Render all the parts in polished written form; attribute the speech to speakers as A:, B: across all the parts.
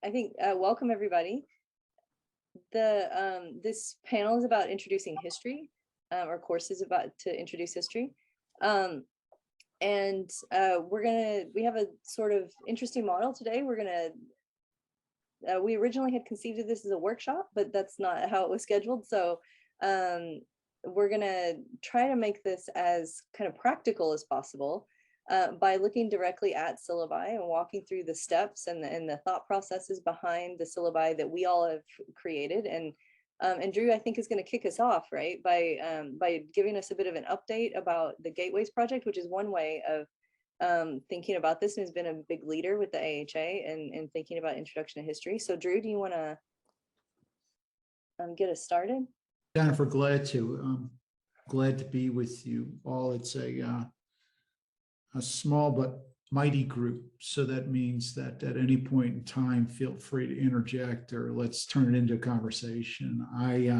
A: I think welcome everybody. This panel is about introducing history, or courses about to introduce history. And we have a sort of interesting model today. We originally had conceived of this as a workshop, but that's not how it was scheduled. So we're gonna try to make this as kind of practical as possible by looking directly at syllabi and walking through the steps and the thought processes behind the syllabi that we all have created. And Drew, I think, is going to kick us off, right, by giving us a bit of an update about the Gateways project, which is one way of thinking about this, and has been a big leader with the AHA and thinking about introduction to history. So Drew, do you want to get us started?
B: Jennifer, glad to be with you all. It's a small but mighty group, so that means that at any point in time, feel free to interject or let's turn it into a conversation. I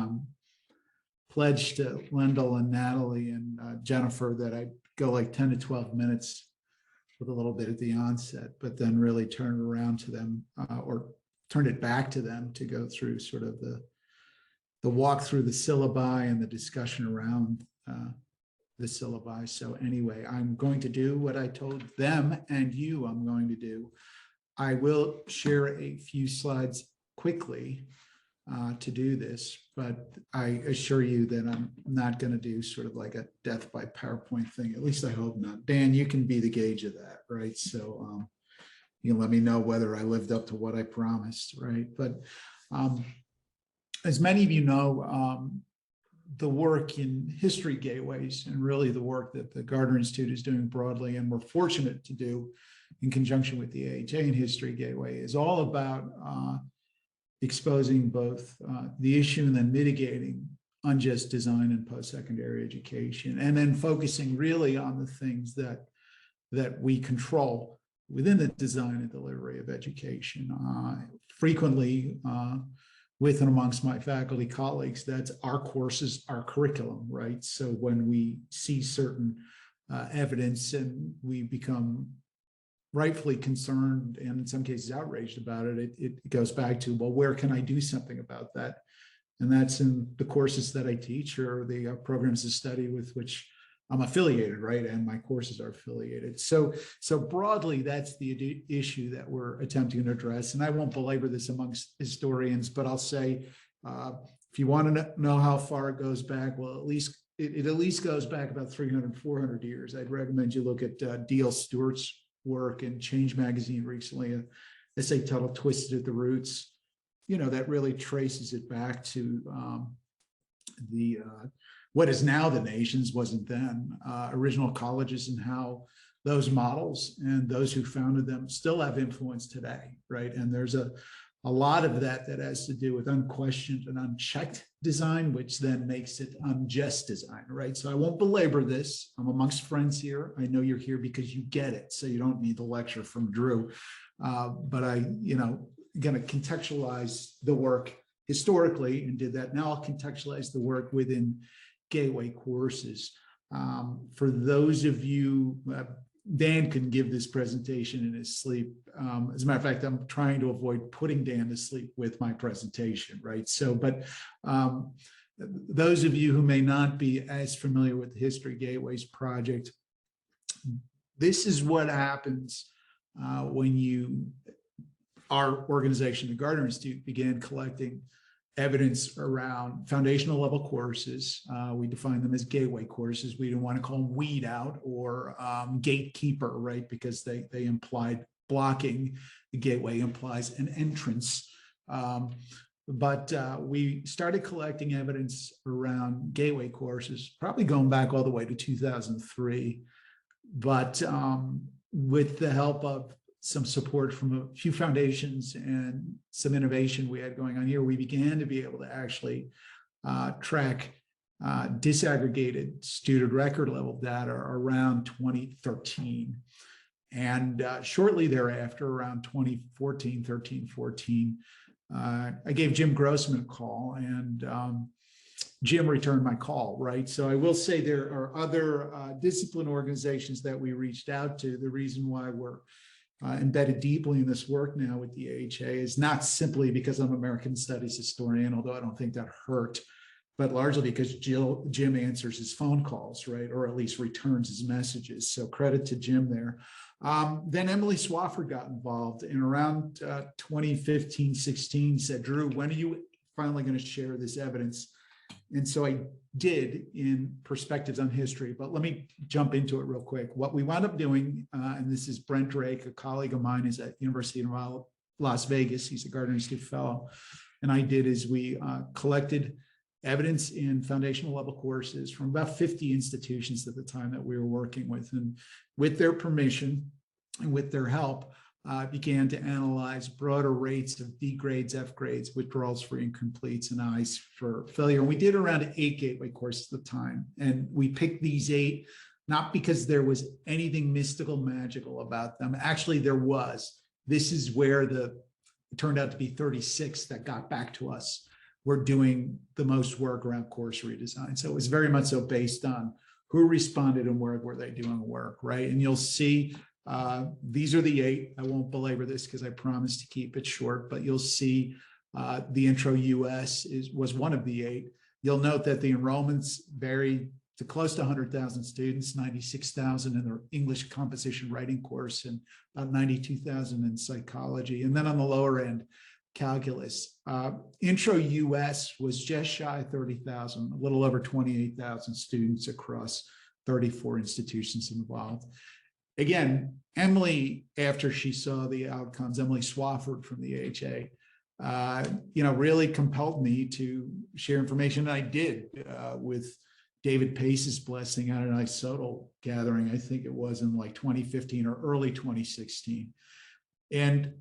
B: pledged to Lendol and Natalie and Jennifer that I'd go like 10 to 12 minutes with a little bit at the onset, but then really turn it around to them or turn it back to them to go through sort of the walk through the syllabi and the discussion around the syllabi. So anyway, I'm going to do what I told them and you I'm going to do. I will share a few slides quickly to do this, but I assure you that I'm not going to do sort of like a death by PowerPoint thing. At least I hope not. Dan, you can be the gauge of that, right? So you can let me know whether I lived up to what I promised, right? But as many of you know, the work in history gateways and really the work that the Gardner Institute is doing broadly, and we're fortunate to do in conjunction with the AHA and History Gateway, is all about exposing both the issue and then mitigating unjust design in post-secondary education, and then focusing really on the things that we control within the design and delivery of education. Frequently, with and amongst my faculty colleagues, that's our courses, our curriculum, right? So when we see certain evidence and we become rightfully concerned and in some cases outraged about it, it goes back to, well, where can I do something about that? And that's in the courses that I teach or the programs of study with which I'm affiliated, right? And my courses are affiliated. So broadly, that's the issue that we're attempting to address. And I won't belabor this amongst historians, but I'll say, if you want to know how far it goes back, well, it at least goes back about 300, 400 years. I'd recommend you look at D.L. Stewart's work in Change Magazine recently, an essay titled Twisted at the Roots, that really traces it back to what is now the nation's, wasn't then, original colleges, and how those models and those who founded them still have influence today, right? And there's a lot of that has to do with unquestioned and unchecked design, which then makes it unjust design, right? So I won't belabor this. I'm amongst friends here. I know you're here because you get it, so you don't need the lecture from Drew. But I'm going to contextualize the work historically and did that. Now I'll contextualize the work within Gateway courses. For those of you, Dan can give this presentation in his sleep. As a matter of fact, I'm trying to avoid putting Dan to sleep with my presentation, right? So, but those of you who may not be as familiar with the History Gateways project, this is what happens when our organization, the Gardner Institute, began collecting evidence around foundational level courses. We define them as gateway courses. We didn't want to call them weed out or gatekeeper, right? Because they implied blocking. The gateway implies an entrance. But we started collecting evidence around gateway courses, probably going back all the way to 2003. But with the help of some support from a few foundations and some innovation we had going on here, we began to be able to actually track disaggregated student record level data around 2013. And shortly thereafter, around 2013, 14, I gave Jim Grossman a call, and Jim returned my call, right? So I will say there are other discipline organizations that we reached out to. The reason why we're embedded deeply in this work now with the AHA is not simply because I'm an American Studies historian, although I don't think that hurt, but largely because Jim answers his phone calls, right? Or at least returns his messages. So credit to Jim there. Then Emily Swafford got involved in around 2015, 16, said, Drew, when are you finally going to share this evidence? And so I did in Perspectives on History, but let me jump into it real quick. What we wound up doing, and this is Brent Drake, a colleague of mine is at University of Las Vegas. He's a Gardner Institute fellow. And I did is we collected evidence in foundational level courses from about 50 institutions at the time that we were working with. And with their permission and with their help, began to analyze broader rates of D grades, F grades, withdrawals for incompletes, and I's for failure. And we did around 8 gateway courses at the time. And we picked these 8, not because there was anything mystical, magical about them. Actually, there was. This is where it turned out to be 36 that got back to us. We're doing the most work around course redesign. So it was very much so based on who responded and where were they doing work, right? And you'll see these are the 8. I won't belabor this because I promised to keep it short, but you'll see the Intro US was one of the 8. You'll note that the enrollments varied to close to 100,000 students, 96,000 in their English composition writing course and about 92,000 in psychology. And then on the lower end, calculus. Intro US was just shy of 30,000, a little over 28,000 students across 34 institutions involved. Again, Emily, after she saw the outcomes, Emily Swafford from the AHA, really compelled me to share information. And I did with David Pace's blessing at an isodal gathering. I think it was in like 2015 or early 2016. And,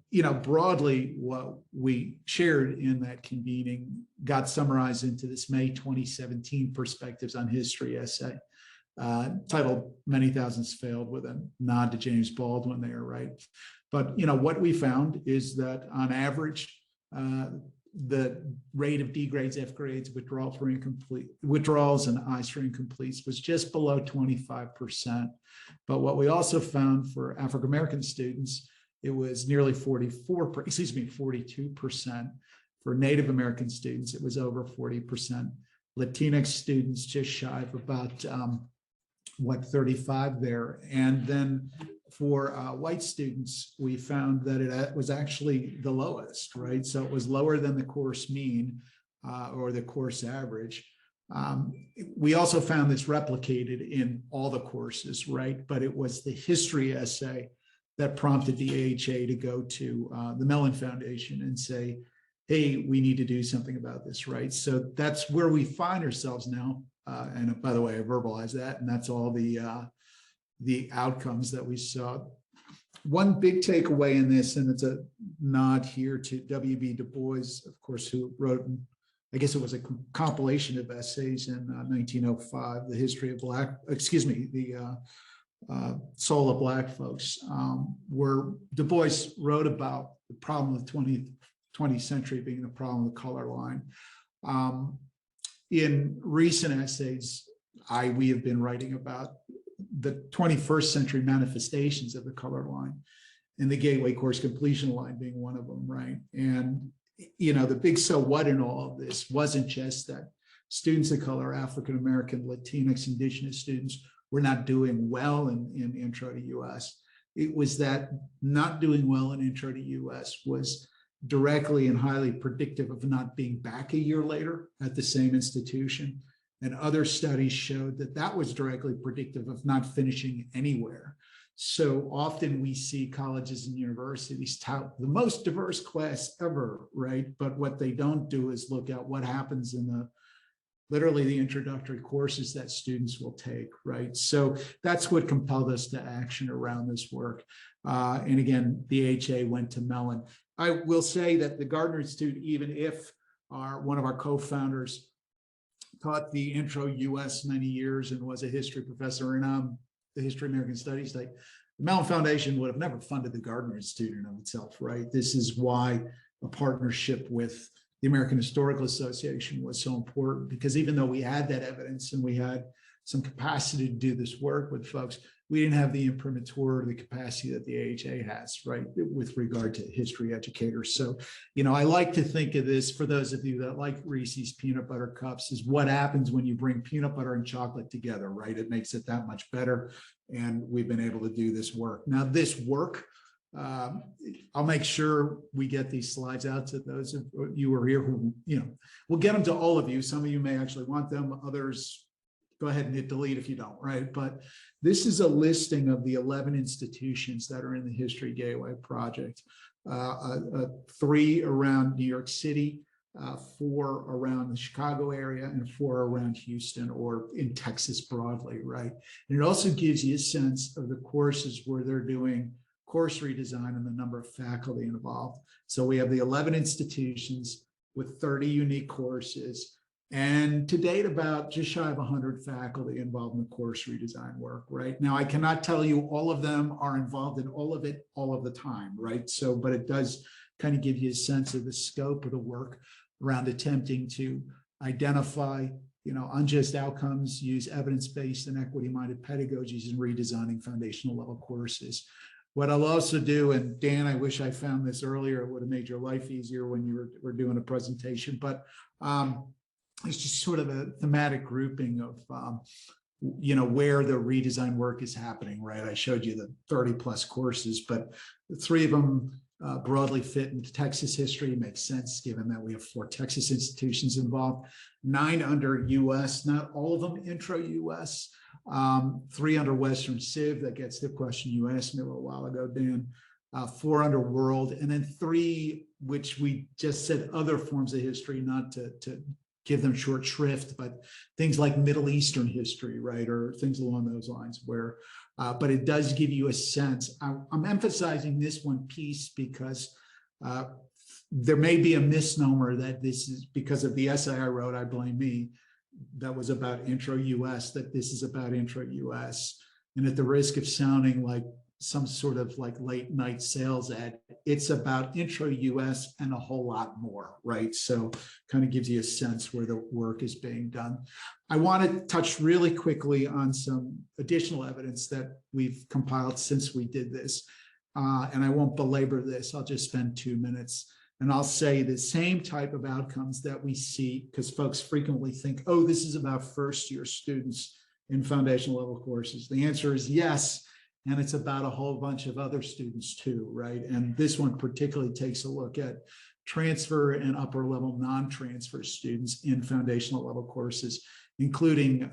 B: broadly, what we shared in that convening got summarized into this May 2017 Perspectives on History essay. Titled Many Thousands Failed, with a nod to James Baldwin there, right? But, what we found is that on average, the rate of D grades, F grades, withdrawals and I's for incompletes was just below 25%. But what we also found for African-American students, it was nearly 42%. For Native American students, it was over 40%. Latinx students just shy of about 35 there. And then for white students, we found that it was actually the lowest, right? So it was lower than the course mean or the course average. We also found this replicated in all the courses, right? But it was the history essay that prompted the AHA to go to the Mellon Foundation and say, hey, we need to do something about this, right? So that's where we find ourselves now. And by the way, I verbalized that, and that's all the outcomes that we saw. One big takeaway in this, and it's a nod here to W.B. Du Bois, of course, who wrote, I guess it was a compilation of essays in 1905, the history of the Soul of Black Folks, where Du Bois wrote about the problem of the 20th century being the problem of the color line. In recent essays, we have been writing about the 21st century manifestations of the color line, and the gateway course completion line being one of them, right? And, the big so what in all of this wasn't just that students of color, African-American, Latinx, Indigenous students were not doing well in Intro to US. It was that not doing well in Intro to US was directly and highly predictive of not being back a year later at the same institution. And other studies showed that that was directly predictive of not finishing anywhere. So often we see colleges and universities tout the most diverse class ever, right? But what they don't do is look at what happens in literally the introductory courses that students will take, right? So that's what compelled us to action around this work. And again, the AHA went to Mellon. I will say that the Gardner Institute, even if one of our co-founders taught the Intro US many years and was a history professor in the History of American Studies, the Mellon Foundation would have never funded the Gardner Institute in of itself, right? This is why a partnership with the American Historical Association was so important, because even though we had that evidence and we had some capacity to do this work with folks, we didn't have the imprimatur or the capacity that the AHA has, right, with regard to history educators. So, I like to think of this, for those of you that like Reese's peanut butter cups, is what happens when you bring peanut butter and chocolate together, right? It makes it that much better. And we've been able to do this work. Now, this work, I'll make sure we get these slides out to those of you who are here who, we'll get them to all of you. Some of you may actually want them, others, go ahead and hit delete if you don't, right? But this is a listing of the 11 institutions that are in the History Gateway project. 3 around New York City, 4 around the Chicago area, and 4 around Houston or in Texas broadly, right? And it also gives you a sense of the courses where they're doing course redesign and the number of faculty involved. So we have the 11 institutions with 30 unique courses. And to date, about just shy of 100 faculty involved in the course redesign work, right? Now, I cannot tell you all of them are involved in all of it all of the time, right? So, but it does kind of give you a sense of the scope of the work around attempting to identify, unjust outcomes, use evidence-based and equity-minded pedagogies in redesigning foundational level courses. What I'll also do, and Dan, I wish I found this earlier, it would have made your life easier when you were doing a presentation, but it's just sort of a thematic grouping of, where the redesign work is happening, right? I showed you the 30 plus courses, but 3 of them broadly fit into Texas history. Makes sense given that we have 4 Texas institutions involved, 9 under US, not all of them intro US, 3 under Western Civ, that gets the question you asked me a little while ago, Dan, 4 under World, and then 3, which we just said other forms of history, not to give them short shrift, but things like Middle Eastern history, right, or things along those lines where, but it does give you a sense. I'm emphasizing this one piece because there may be a misnomer that this is because of the essay I wrote, I blame me, that was about intro US, that this is about intro US. And at the risk of sounding like some sort of like late night sales ad, it's about intro US and a whole lot more, right? So kind of gives you a sense where the work is being done. I want to touch really quickly on some additional evidence that we've compiled since we did this. And I won't belabor this, I'll just spend 2 minutes. And I'll say the same type of outcomes that we see, because folks frequently think, oh, this is about first-year students in foundational level courses. The answer is yes. And it's about a whole bunch of other students too, right? And this one particularly takes a look at transfer and upper level non-transfer students in foundational level courses, including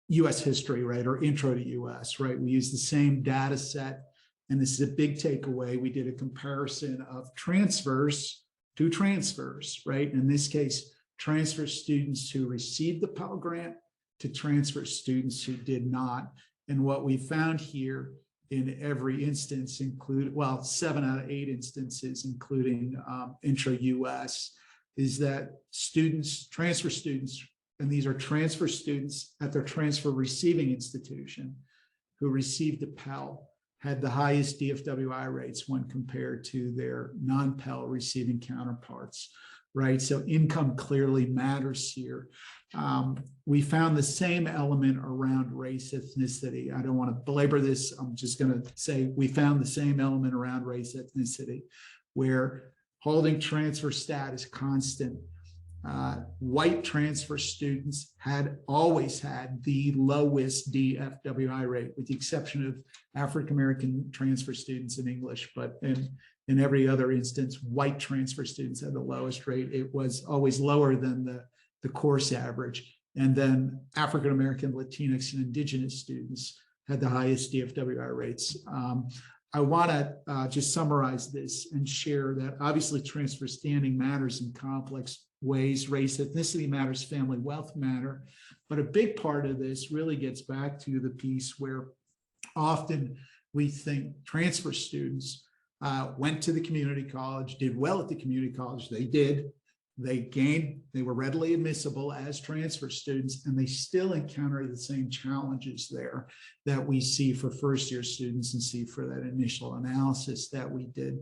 B: US history, right? Or intro to US, right? We use the same data set. And this is a big takeaway. We did a comparison of transfers to transfers, right? In this case, transfer students who received the Pell Grant to transfer students who did not. And what we found here in every instance include, well, 7 out of 8 instances, including intro US, is that students, transfer students, and these are transfer students at their transfer receiving institution who received a Pell, had the highest DFWI rates when compared to their non-Pell receiving counterparts, right? So income clearly matters here. We found the same element around race, ethnicity. I don't want to belabor this. I'm just going to say we found the same element around race, ethnicity, where holding transfer status constant, white transfer students had always had the lowest DFWI rate, with the exception of African-American transfer students in English, but in every other instance, white transfer students had the lowest rate. It was always lower than the course average. And then African-American, Latinx, and Indigenous students had the highest DFWI rates. I want to just summarize this and share that obviously transfer standing matters in complex ways. Race, ethnicity matters, family wealth matter. But a big part of this really gets back to the piece where often we think transfer students went to the community college, did well at the community college. They did. They gained, they were readily admissible as transfer students, and they still encounter the same challenges there that we see for first-year students and see for that initial analysis that we did.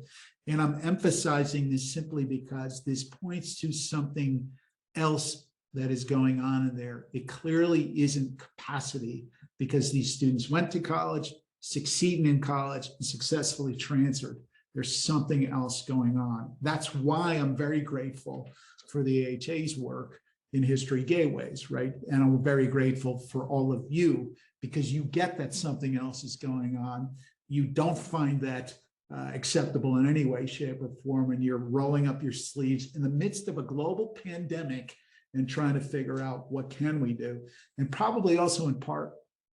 B: And I'm emphasizing this simply because this points to something else that is going on in there. It clearly isn't capacity because these students went to college, succeeding in college, and successfully transferred. There's something else going on. That's why I'm very grateful for the AHA's work in History Gateways, right? And I'm very grateful for all of you, because you get that something else is going on. You don't find that acceptable in any way, shape, or form, and you're rolling up your sleeves in the midst of a global pandemic and trying to figure out what can we do. And probably also in part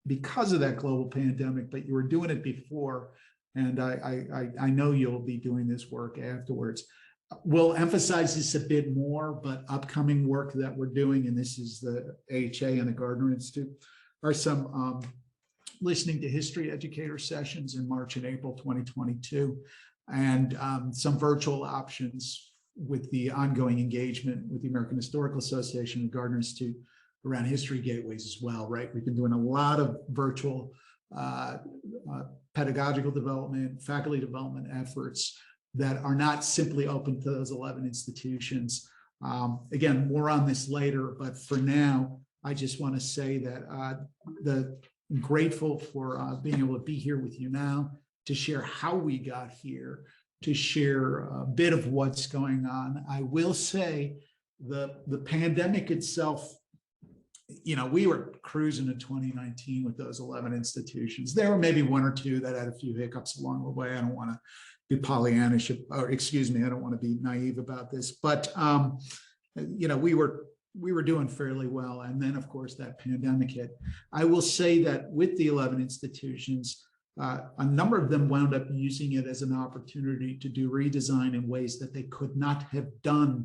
B: because of that global pandemic, but you were doing it before, and I know you'll be doing this work afterwards. We'll emphasize this a bit more, but upcoming work that we're doing, and this is the AHA and the Gardner Institute, are some listening to history educator sessions in March and April 2022, and some virtual options with the ongoing engagement with the American Historical Association and Gardner Institute around History Gateways as well, right? We've been doing a lot of virtual pedagogical development, faculty development efforts that are not simply open to those 11 institutions. Again, more on this later, but for now, I just want to say that I'm grateful for being able to be here with you now, to share how we got here, to share a bit of what's going on. I will say the pandemic itself, you know, we were cruising in 2019 with those 11 institutions. There were maybe one or two that had a few hiccups along the way. I don't want to be Pollyannish, or excuse me, I don't want to be naive about this, but you know, we were doing fairly well. And then of course that pandemic hit. I will say that with the 11 institutions, a number of them wound up using it as an opportunity to do redesign in ways that they could not have done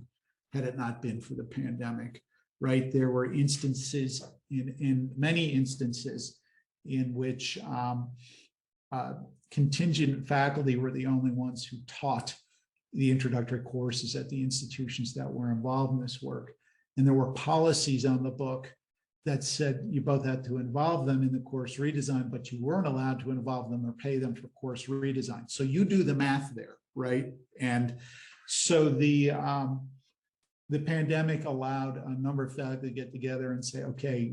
B: had it not been for the pandemic, right? There were instances, in many instances, in which contingent faculty were the only ones who taught the introductory courses at the institutions that were involved in this work. And there were policies on the book that said you both had to involve them in the course redesign, but you weren't allowed to involve them or pay them for course redesign. So you do the math there, right? And so the pandemic allowed a number of faculty to get together and say, okay,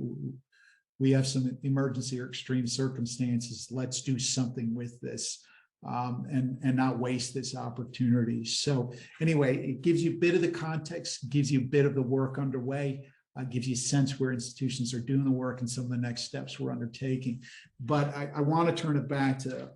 B: we have some emergency or extreme circumstances. Let's do something with this and not waste this opportunity. So anyway, it gives you a bit of the context, gives you a bit of the work underway, gives you a sense where institutions are doing the work and some of the next steps we're undertaking. But I want to turn it back to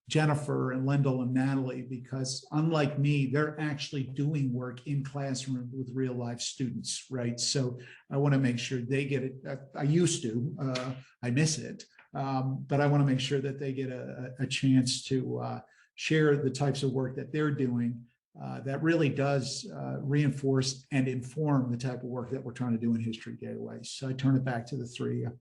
B: Jennifer and Lendol and Natalie, because unlike me, they're actually doing work in classroom with real life students, right? So I want to make sure they get it. I used to, I miss it, but I want to make sure that they get a chance to share the types of work that they're doing that really does reinforce and inform the type of work that we're trying to do in History Gateways. So I turn it back to the three of you.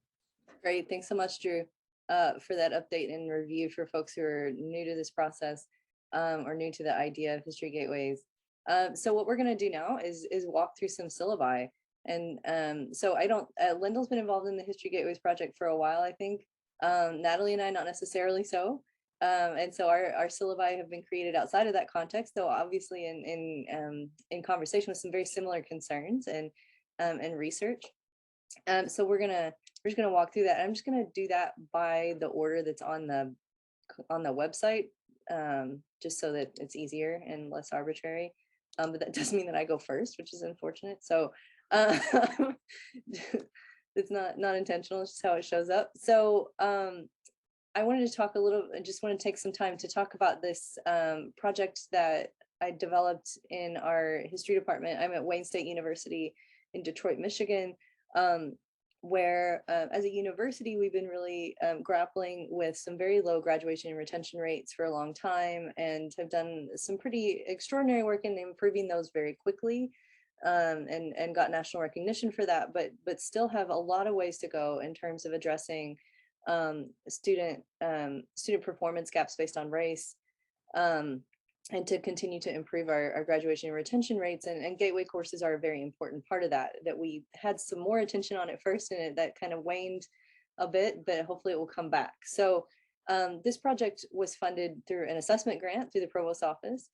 A: Great, thanks so much, Drew, for that update and review for folks who are new to this process or new to the idea of History Gateways. So what we're going to do now is walk through some syllabi. And so Lendol's been involved in the History Gateways project for a while, I think. Natalie and I, not necessarily so. And so our syllabi have been created outside of that context, though obviously in conversation with some very similar concerns and research. So we're just gonna walk through that. I'm just gonna do that by the order that's on the website, just so that it's easier and less arbitrary. But that does mean that I go first, which is unfortunate. So it's not intentional, it's just how it shows up. So I wanted to talk I just want to take some time to talk about this project that I developed in our history department. I'm at Wayne State University in Detroit, Michigan, where as a university, we've been really grappling with some very low graduation and retention rates for a long time, and have done some pretty extraordinary work in improving those very quickly, and got national recognition for that, but still have a lot of ways to go in terms of addressing student performance gaps based on race, and to continue to improve our graduation and retention rates. And gateway courses are a very important part of that we had some more attention on at first, and that kind of waned a bit, but hopefully it will come back. So this project was funded through an assessment grant through the Provost's office,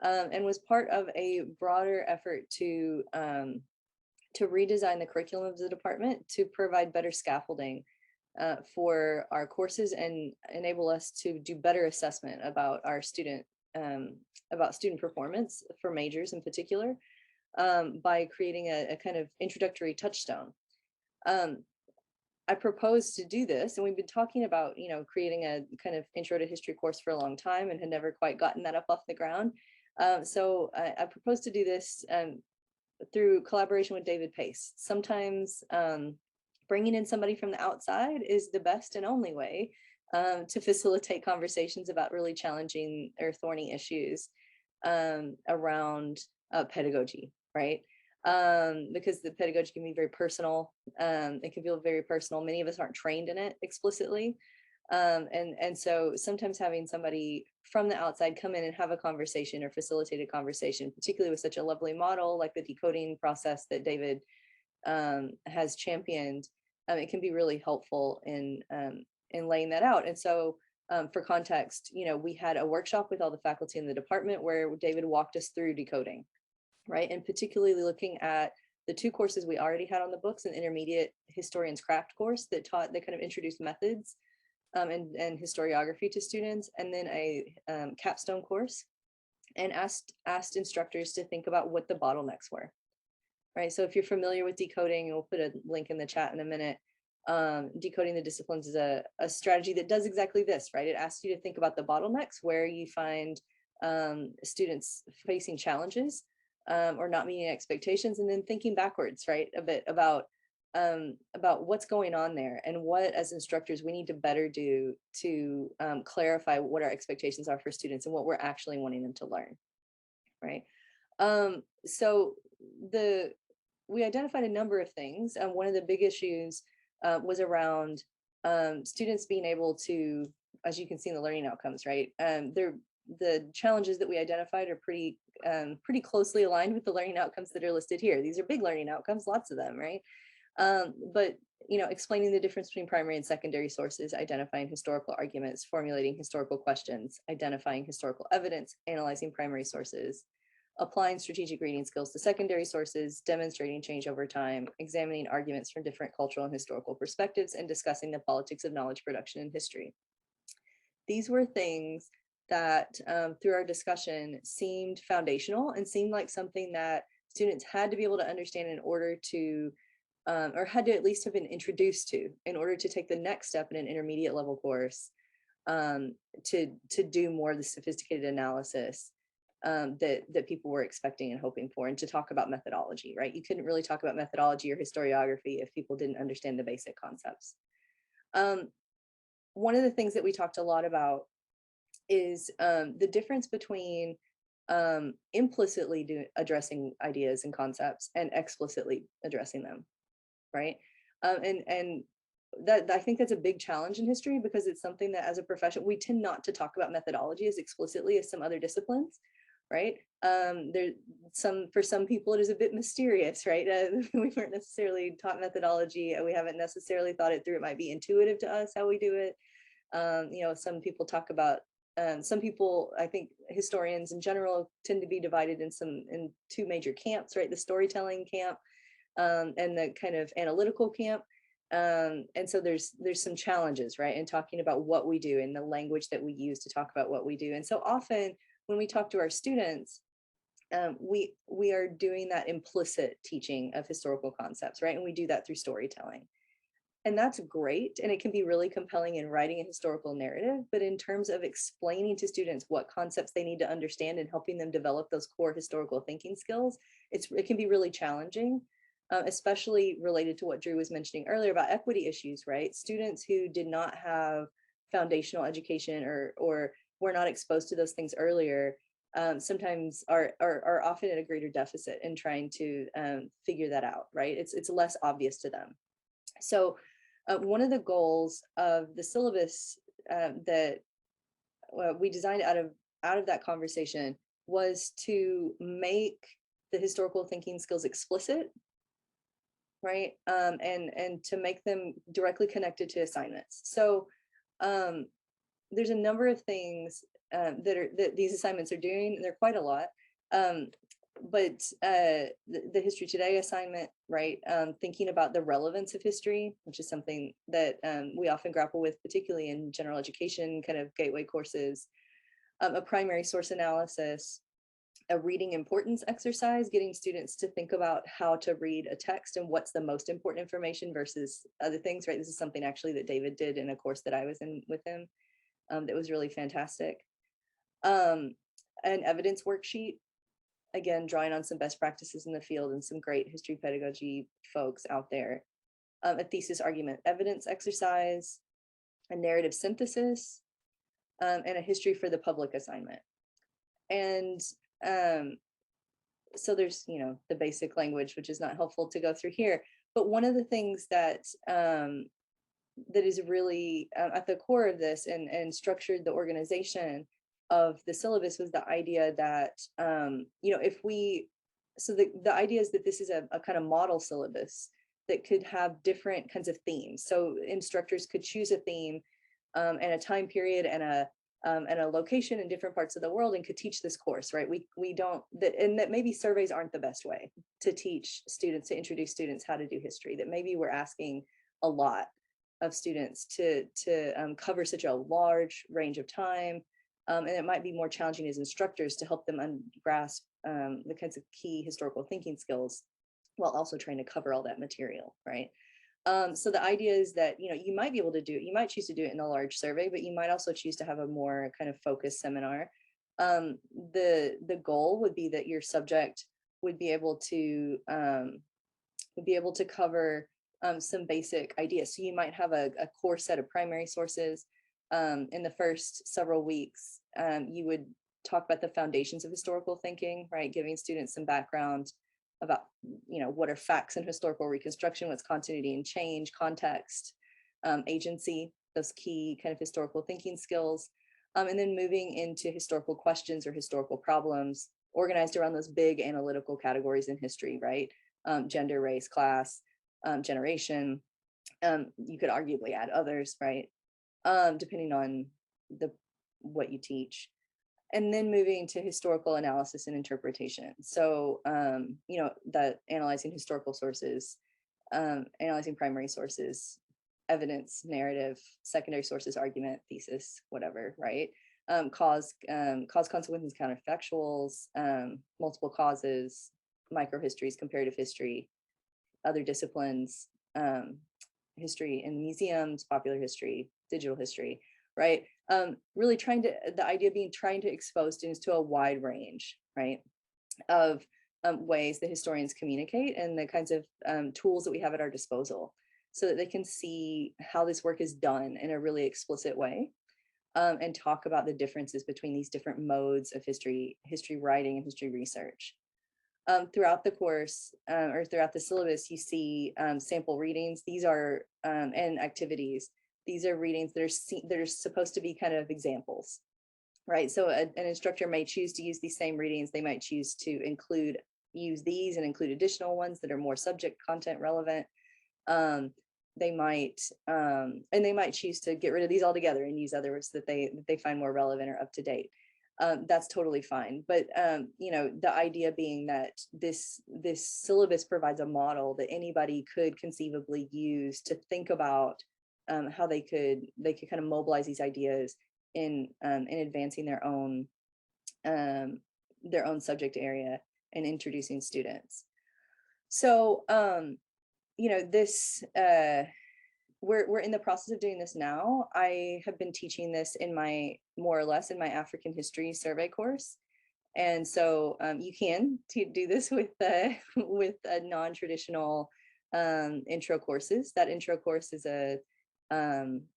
A: and was part of a broader effort to redesign the curriculum of the department to provide better scaffolding for our courses and enable us to do better assessment about our student performance for majors in particular, by creating a kind of introductory touchstone. I propose to do this, and we've been talking about, creating a kind of intro to history course for a long time and had never quite gotten that up off the ground. So I propose to do this through collaboration with David Pace. Sometimes bringing in somebody from the outside is the best and only way to facilitate conversations about really challenging or thorny issues around pedagogy, right? Because the pedagogy can be very personal. It can feel very personal. Many of us aren't trained in it explicitly. And so sometimes having somebody from the outside come in and have a conversation or facilitate a conversation, particularly with such a lovely model like the decoding process that David has championed, it can be really helpful in laying that out. And so for context, we had a workshop with all the faculty in the department where David walked us through decoding, right? And particularly looking at the two courses we already had on the books, an intermediate historian's craft course that kind of introduced methods and historiography to students, and then a capstone course, and asked instructors to think about what the bottlenecks were, right? So if you're familiar with decoding, we'll put a link in the chat in a minute. Decoding the disciplines is a strategy that does exactly this, right? It asks you to think about the bottlenecks, where you find students facing challenges or not meeting expectations, and then thinking backwards, right? A bit about what's going on there and what, as instructors, we need to better do to clarify what our expectations are for students and what we're actually wanting them to learn, right? So we identified a number of things. One of the big issues was around students being able to, as you can see in the learning outcomes, right? The challenges that we identified are pretty closely aligned with the learning outcomes that are listed here. These are big learning outcomes, lots of them, right? But explaining the difference between primary and secondary sources, identifying historical arguments, formulating historical questions, identifying historical evidence, analyzing primary sources, applying strategic reading skills to secondary sources, demonstrating change over time, examining arguments from different cultural and historical perspectives, and discussing the politics of knowledge production in history. These were things that through our discussion seemed foundational and seemed like something that students had to be able to understand in order to, or had to at least have been introduced to in order to take the next step in an intermediate level course to do more of the sophisticated analysis that people were expecting and hoping for, and to talk about methodology, right? You couldn't really talk about methodology or historiography if people didn't understand the basic concepts. One of the things that we talked a lot about is the difference between implicitly addressing ideas and concepts and explicitly addressing them, right? And that, I think that's a big challenge in history, because it's something that as a profession, we tend not to talk about methodology as explicitly as some other disciplines, right? For some people it is a bit mysterious, right? We weren't necessarily taught methodology, we haven't necessarily thought it through. It might be intuitive to us how we do it. Some people talk about, some people, I think historians in general tend to be divided in two major camps, right? The storytelling camp and the kind of analytical camp. And so there's some challenges, right, in talking about what we do and the language that we use to talk about what we do. And so often when we talk to our students, we are doing that implicit teaching of historical concepts, right? And we do that through storytelling. And that's great. And it can be really compelling in writing a historical narrative. But in terms of explaining to students what concepts they need to understand and helping them develop those core historical thinking skills, it can be really challenging, especially related to what Drew was mentioning earlier about equity issues, right? Students who did not have foundational education or were not exposed to those things earlier sometimes are often at a greater deficit in trying to figure that out, right? It's less obvious to them. So one of the goals of the syllabus that we designed out of that conversation was to make the historical thinking skills explicit, right? And to make them directly connected to assignments. So there's a number of things that these assignments are doing, and they're quite a lot. the History Today assignment, right? Thinking about the relevance of history, which is something that we often grapple with, particularly in general education, kind of gateway courses, a primary source analysis, a reading importance exercise, getting students to think about how to read a text and what's the most important information versus other things, right? This is something actually that David did in a course that I was in with him that was really fantastic. An evidence worksheet, again, drawing on some best practices in the field and some great history pedagogy folks out there. A thesis argument evidence exercise, a narrative synthesis, and a history for the public assignment. And so there's, you know, the basic language, which is not helpful to go through here. But one of the things that that is really at the core of this and structured the organization of the syllabus was the idea that, you know, if we, so the idea is that this is a kind of model syllabus that could have different kinds of themes. So instructors could choose a theme and a time period and a location in different parts of the world and could teach this course, right? We don't, and that maybe surveys aren't the best way to teach students, to introduce students how to do history, that maybe we're asking a lot of students to cover such a large range of time. And it might be more challenging as instructors to help them grasp the kinds of key historical thinking skills while also trying to cover all that material, right? So the idea is that, you know, you might be able to do it, you might choose to do it in a large survey, but you might also choose to have a more kind of focused seminar. The goal would be that your subject would be able to cover some basic ideas. So you might have a core set of primary sources. In the first several weeks, you would talk about the foundations of historical thinking, right? Giving students some background about, you know, what are facts in historical reconstruction, what's continuity and change, context, agency, those key kind of historical thinking skills. And then moving into historical questions or historical problems organized around those big analytical categories in history, right? Gender, race, class, generation. You could arguably add others, right? Depending on what you teach. And then moving to historical analysis and interpretation. So, you know, that analyzing historical sources, analyzing primary sources, evidence, narrative, secondary sources, argument, thesis, whatever, right? Cause, consequences, counterfactuals, multiple causes, microhistories, comparative history, other disciplines, history in museums, popular history, digital history, right? Really the idea being trying to expose students to a wide range, right, of ways that historians communicate and the kinds of tools that we have at our disposal so that they can see how this work is done in a really explicit way and talk about the differences between these different modes of history writing and history research. Throughout the course or throughout the syllabus, you see sample readings. These are and activities. These are readings that are supposed to be kind of examples, right? So an instructor may choose to use these same readings. They might choose to use these and include additional ones that are more subject content relevant. They might choose to get rid of these altogether and use others that they find more relevant or up to date. That's totally fine. But, you know, the idea being that this syllabus provides a model that anybody could conceivably use to think about how they could kind of mobilize these ideas in advancing their own subject area and introducing students. So, you know, this, we're in the process of doing this now. I have been teaching this more or less in my African history survey course. And so you can do this with non-traditional intro courses. That intro course is an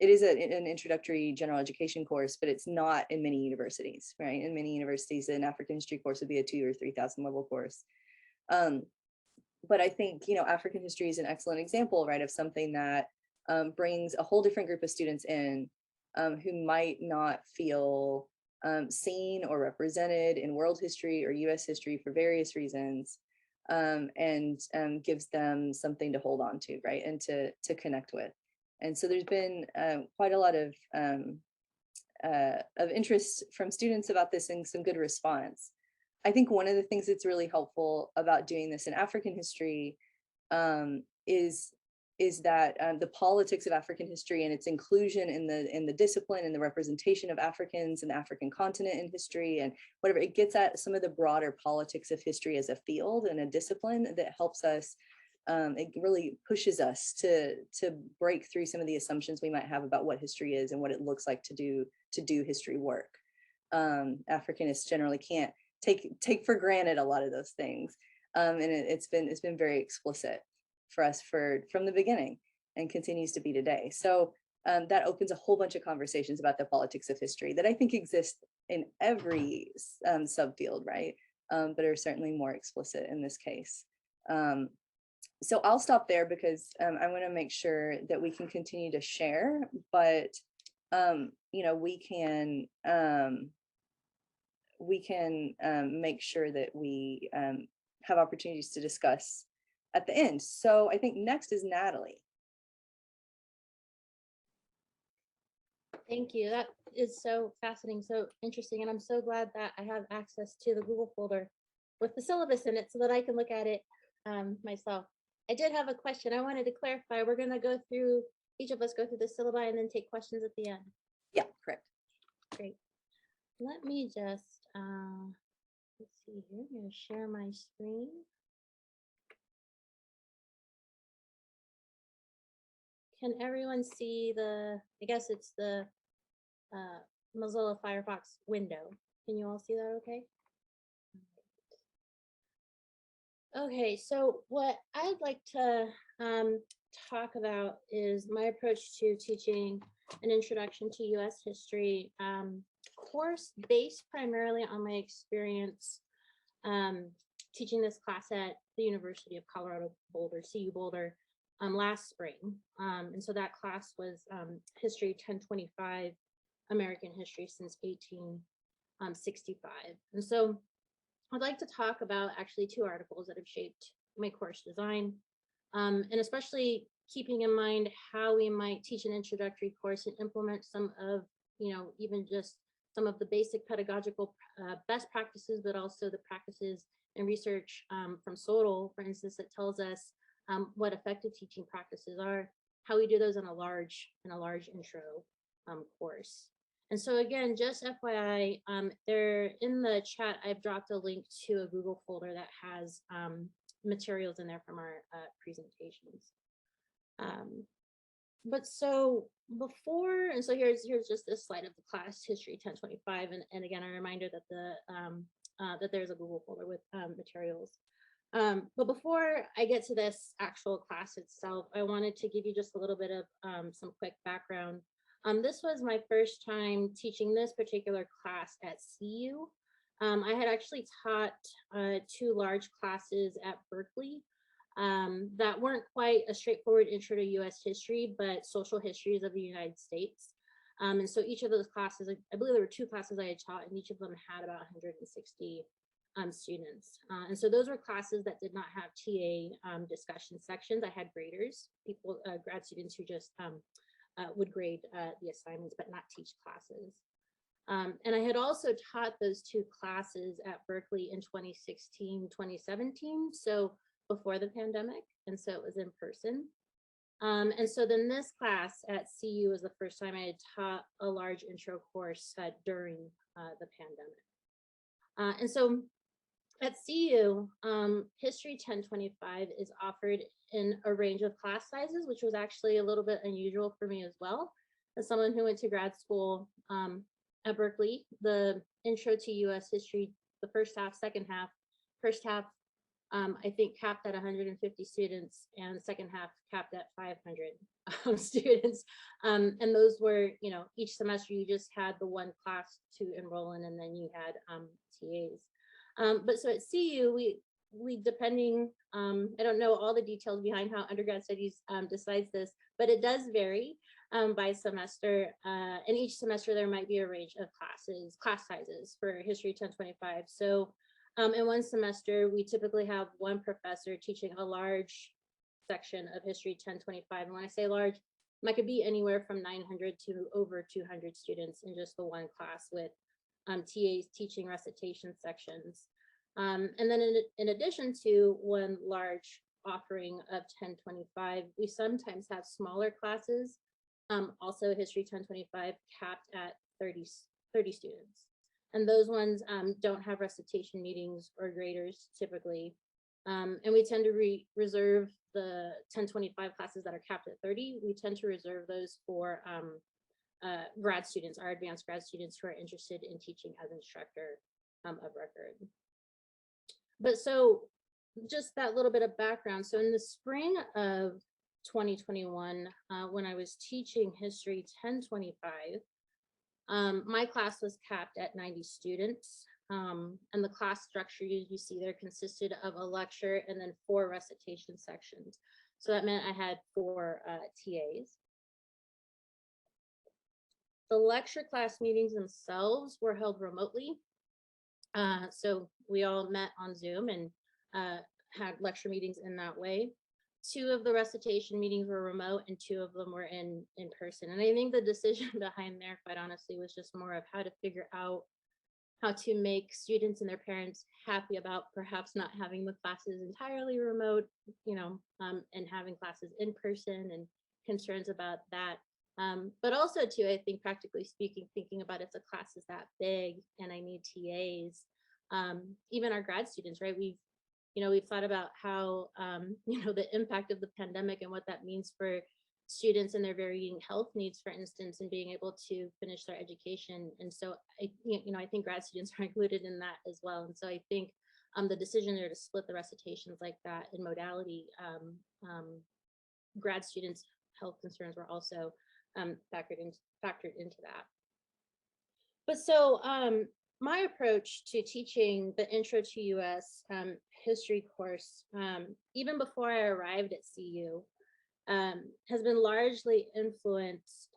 A: introductory general education course, but it's not in many universities, right? In many universities, an African history course would be a 2,000 or 3,000 level course. But I think, you know, African history is an excellent example, right, of something that brings a whole different group of students in who might not feel seen or represented in world history or US history for various reasons, and gives them something to hold on to, right, and to connect with. And so there's been quite a lot of interest from students about this and some good response. I think one of the things that's really helpful about doing this in African history um, is that the politics of African history and its inclusion in the discipline and the representation of Africans and the African continent in history and whatever, it gets at some of the broader politics of history as a field and a discipline that helps us. It really pushes us to break through some of the assumptions we might have about what history is and what it looks like to do history work. Africanists generally can't take for granted a lot of those things, and it's been very explicit for us from the beginning and continues to be today. So that opens a whole bunch of conversations about the politics of history that I think exist in every subfield, right? But are certainly more explicit in this case. So I'll stop there because I want to make sure that we can continue to share, but you know, we can make sure that we have opportunities to discuss at the end. So I think next is Natalie.
C: Thank you. That is so fascinating, so interesting, and I'm so glad that I have access to the Google folder with the syllabus in it so that I can look at it myself. I did have a question. I wanted to clarify. We're going to go through, each of us go through the syllabi and then take questions at the end.
A: Yeah, correct.
C: Great. Let me just, let's see here. I'm going to share my screen. Can everyone see the, I guess it's the Mozilla Firefox window. Can you all see that okay? Okay, so what I'd like to talk about is my approach to teaching an introduction to US history course based primarily on my experience teaching this class at the University of Colorado Boulder, CU Boulder, last spring. And so that class was History 1025, American History since 1865. And so I'd like to talk about actually two articles that have shaped my course design, and especially keeping in mind how we might teach an introductory course and implement some of, you know, even just some of the basic pedagogical best practices, but also the practices and research from Coll, for instance, that tells us what effective teaching practices are, how we do those in a large intro course. And so again, just FYI, there in the chat, I've dropped a link to a Google folder that has materials in there from our presentations. But so before, and so here's just this slide of the class History 1025, and again, a reminder that that there's a Google folder with materials. But before I get to this actual class itself, I wanted to give you just a little bit of some quick background. This was my first time teaching this particular class at CU. I had actually taught two large classes at Berkeley that weren't quite a straightforward intro to US history, but social histories of the United States. And so each of those classes, I believe there were two classes I had taught, and each of them had about 160 students. And so those were classes that did not have TA discussion sections. I had graders, people, grad students who just would grade the assignments, but not teach classes. And I had also taught those two classes at Berkeley in 2016, 2017, so before the pandemic, and so it was in person. And so then this class at CU was the first time I had taught a large intro course during the pandemic. And so at CU, History 1025 is offered in a range of class sizes, which was actually a little bit unusual for me as well. As someone who went to grad school at Berkeley, the intro to US history, the first half, second half, first half, I think capped at 150 students, and the second half capped at 500 students. And those were, you know, each semester you just had the one class to enroll in, and then you had TAs. But so at CU, we depending, I don't know all the details behind how undergrad studies decides this, but it does vary by semester. And each semester there might be a range of class sizes for History 1025. So in one semester, we typically have one professor teaching a large section of History 1025. And when I say large, it could be anywhere from 900 to over 200 students in just the one class, with TAs teaching recitation sections. And then in addition to one large offering of 1025, we sometimes have smaller classes, also History 1025 capped at 30 students. And those ones don't have recitation meetings or graders typically. And we tend to reserve the 1025 classes that are capped at 30. We tend to reserve those for grad students, our advanced grad students who are interested in teaching as instructor of record. But so just that little bit of background. So in the spring of 2021, when I was teaching History 1025, my class was capped at 90 students. And the class structure you see there consisted of a lecture and then 4 recitation sections. So that meant I had 4 TAs. The lecture class meetings themselves were held remotely. So we all met on Zoom and had lecture meetings in that way. 2 of the recitation meetings were remote and 2 of them were in person. And I think the decision behind there, quite honestly, was just more of how to figure out how to make students and their parents happy about perhaps not having the classes entirely remote, and having classes in person, and concerns about that. But also too, I think practically speaking, thinking about if the class is that big and I need TAs, even our grad students, right? We've thought about how, the impact of the pandemic and what that means for students and their varying health needs, for instance, and being able to finish their education. And so I think grad students are included in that as well. And so I think the decision there to split the recitations like that in modality, grad students' health concerns were also factored into that. But so my approach to teaching the Intro to US history course, even before I arrived at CU, has been largely influenced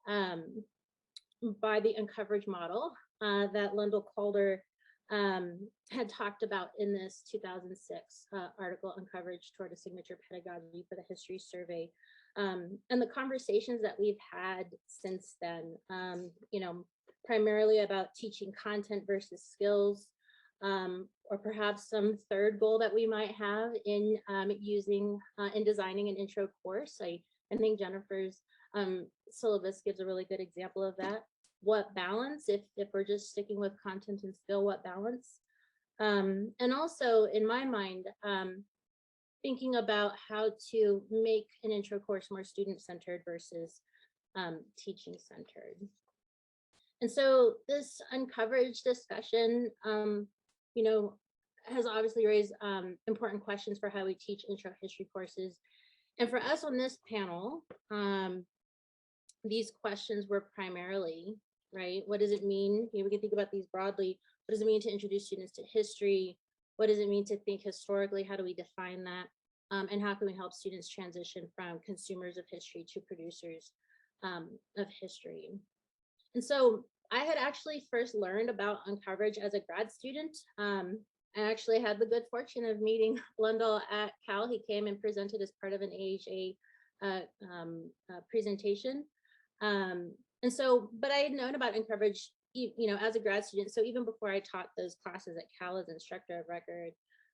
C: by the uncoverage model that Lendol Calder had talked about in this 2006 article, Uncoverage Toward a Signature Pedagogy for the History Survey. And the conversations that we've had since then, primarily about teaching content versus skills, or perhaps some third goal that we might have in in designing an intro course. I think Jennifer's syllabus gives a really good example of that. What balance, if we're just sticking with content and skill, what balance? And also in my mind, thinking about how to make an intro course more student-centered versus teaching-centered. And so this uncoverage discussion, has obviously raised important questions for how we teach intro history courses. And for us on this panel, these questions were primarily, right? What does it mean? We can think about these broadly. What does it mean to introduce students to history? What does it mean to think historically? How do we define that? And how can we help students transition from consumers of history to producers of history? And so I had actually first learned about uncoverage as a grad student. I actually had the good fortune of meeting Lendol at Cal. He came and presented as part of an AHA presentation. And so, but I had known about uncoverage, as a grad student. So even before I taught those classes at Cal as instructor of record.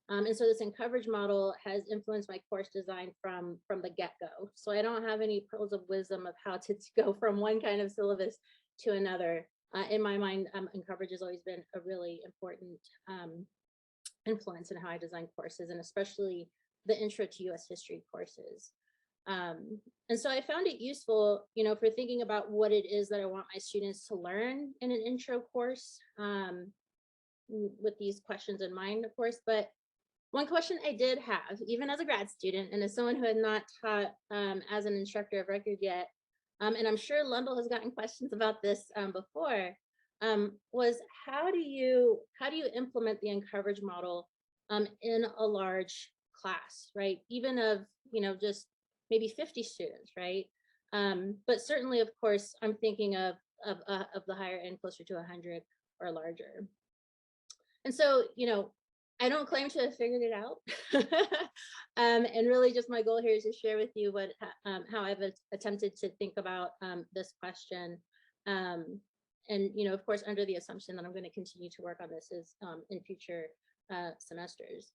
C: And so this uncoverage model has influenced my course design from the get-go. So I don't have any pearls of wisdom of how to go from one kind of syllabus to another. In my mind, uncoverage has always been a really important influence in how I design courses, and especially the Intro to US History courses. And so I found it useful, for thinking about what it is that I want my students to learn in an intro course, with these questions in mind, of course. But one question I did have, even as a grad student and as someone who had not taught as an instructor of record yet, and I'm sure Lendol has gotten questions about this before, was how do you implement the uncoverage model in a large class, right? Even of, just maybe 50 students, right? But certainly, of course, I'm thinking of the higher end, closer to 100 or larger. And so, I don't claim to have figured it out. And really just my goal here is to share with you how I've attempted to think about this question. And, of course, under the assumption that I'm going to continue to work on this in future semesters.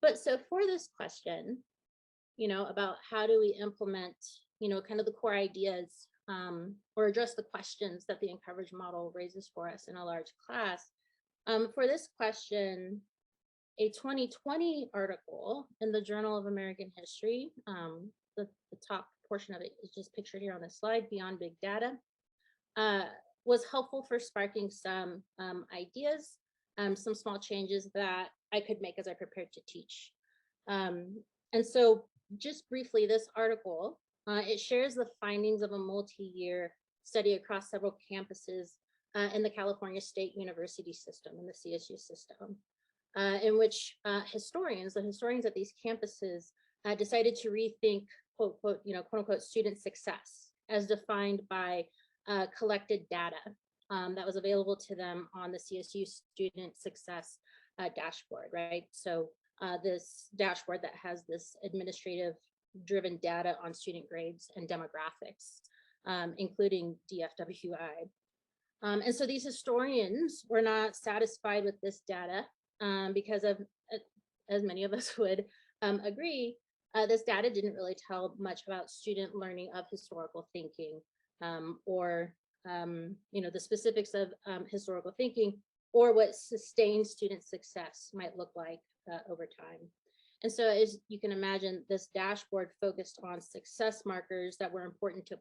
C: But so for this question, about how do we implement, kind of the core ideas or address the questions that the Encourage model raises for us in a large class. For this question, a 2020 article in the Journal of American History, the top portion of it is just pictured here on the slide, Beyond Big Data, was helpful for sparking some ideas, some small changes that I could make as I prepared to teach. And so just briefly, this article, it shares the findings of a multi-year study across several campuses in the California State University system, in the CSU system, in which the historians at these campuses decided to rethink, quote unquote, student success as defined by collected data that was available to them on the CSU student success dashboard, right? So this dashboard that has this administrative driven data on student grades and demographics, including DFWI. And so these historians were not satisfied with this data because of, as many of us would agree, this data didn't really tell much about student learning of historical thinking or the specifics of historical thinking or what sustained student success might look like over time. And so as you can imagine, this dashboard focused on success markers that were important to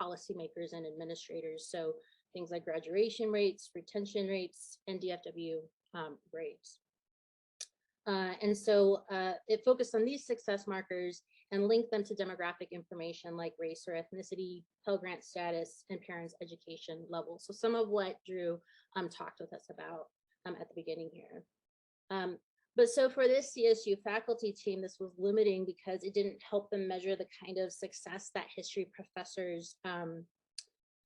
C: policymakers and administrators. So things like graduation rates, retention rates, and DFW grades. And so it focused on these success markers and linked them to demographic information like race or ethnicity, Pell Grant status, and parents' education level. So some of what Drew talked with us about at the beginning here. But so for this CSU faculty team, this was limiting because it didn't help them measure the kind of success that history professors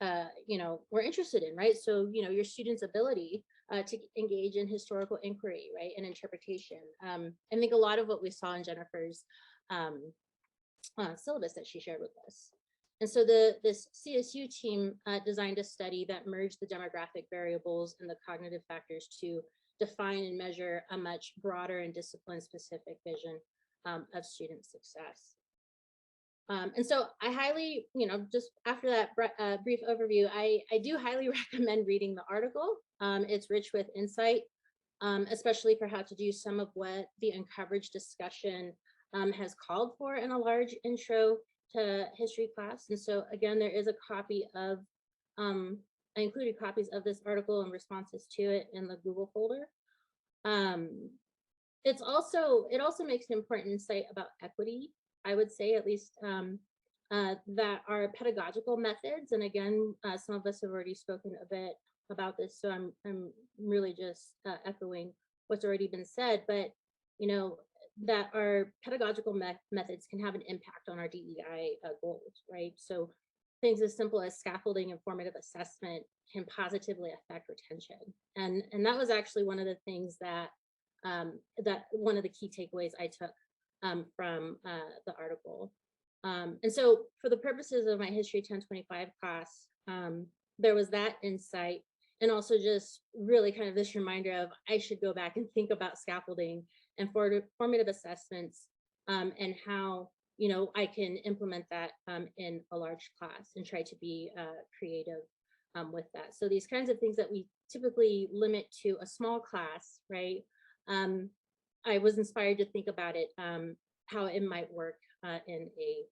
C: were interested in, right? So, your students' ability to engage in historical inquiry, right, and interpretation. I think a lot of what we saw in Jennifer's syllabus that she shared with us. And so this CSU team designed a study that merged the demographic variables and the cognitive factors to define and measure a much broader and discipline-specific vision of student success. And so I highly, just after that brief overview, I do highly recommend reading the article. It's rich with insight, especially for how to do some of what the Encourage discussion has called for in a large intro to history class. And so again, there is a copy of, I included copies of this article and responses to it in the Google folder. It also makes an important insight about equity, I would say, at least that our pedagogical methods, and again, some of us have already spoken a bit about this, so I'm really just echoing what's already been said, but that our pedagogical methods can have an impact on our DEI goals, right? So things as simple as scaffolding and formative assessment can positively affect retention, and that was actually one of the things that one of the key takeaways I took from the article. And so for the purposes of my History 1025 class, there was that insight, and also just really kind of this reminder of I should go back and think about scaffolding and formative assessments and how I can implement that in a large class and try to be creative with that. So these kinds of things that we typically limit to a small class, right? I was inspired to think about it, how it might work in a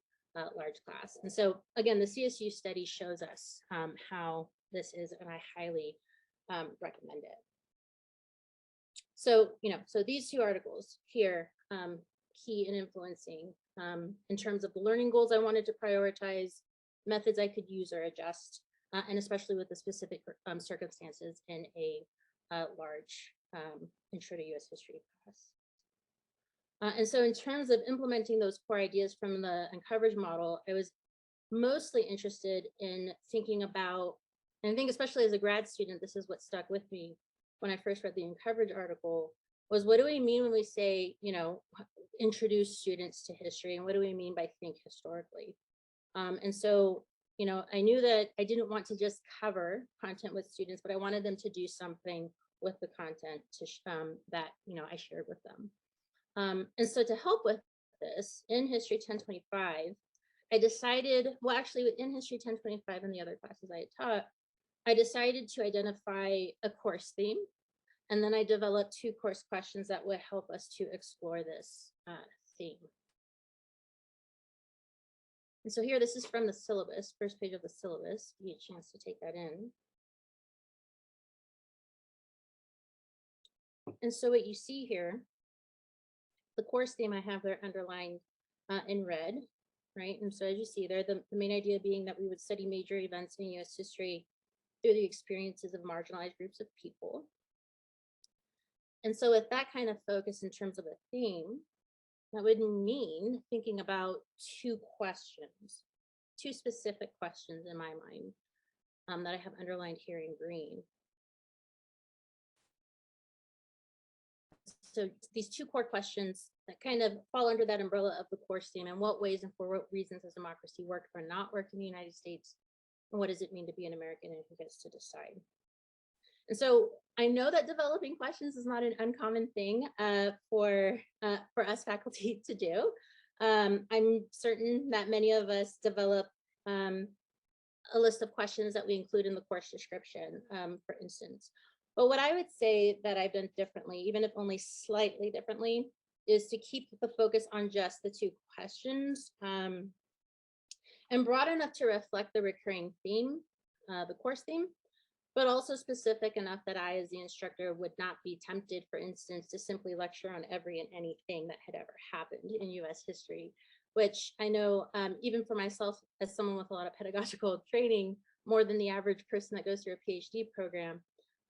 C: large class. And so again, the CSU study shows us how this is, and I highly recommend it. So, so these two articles here, key in influencing in terms of the learning goals I wanted to prioritize, methods I could use or adjust, and especially with the specific circumstances in a large intro to US history class. And so in terms of implementing those core ideas from the Encourage model, I was mostly interested in thinking about, and I think especially as a grad student, this is what stuck with me when I first read the Encourage article, was what do we mean when we say, introduce students to history, and what do we mean by think historically? And so, I knew that I didn't want to just cover content with students, but I wanted them to do something with the content that I shared with them. And so to help with this, in History 1025, I decided, well, actually in History 1025 and the other classes I had taught, I decided to identify a course theme, and then I developed 2 course questions that would help us to explore this theme. And so here, this is from the syllabus, first page of the syllabus. Give you a chance to take that in. And so what you see here, the course theme I have there underlined in red, right? And so as you see there, the main idea being that we would study major events in US history through the experiences of marginalized groups of people. And so with that kind of focus in terms of a theme, that would mean thinking about 2 questions, 2 specific questions in my mind that I have underlined here in green. So these 2 core questions that kind of fall under that umbrella of the course theme: in what ways and for what reasons does democracy work or not work in the United States? And what does it mean to be an American, and who gets to decide? And so I know that developing questions is not an uncommon thing for us faculty to do. I'm certain that many of us develop a list of questions that we include in the course description, for instance. But what I would say that I've done differently, even if only slightly differently, is to keep the focus on just the 2 questions, and broad enough to reflect the recurring theme, the course theme, but also specific enough that I, as the instructor, would not be tempted, for instance, to simply lecture on every and anything that had ever happened in US history, which I know, even for myself, as someone with a lot of pedagogical training, more than the average person that goes through a PhD program,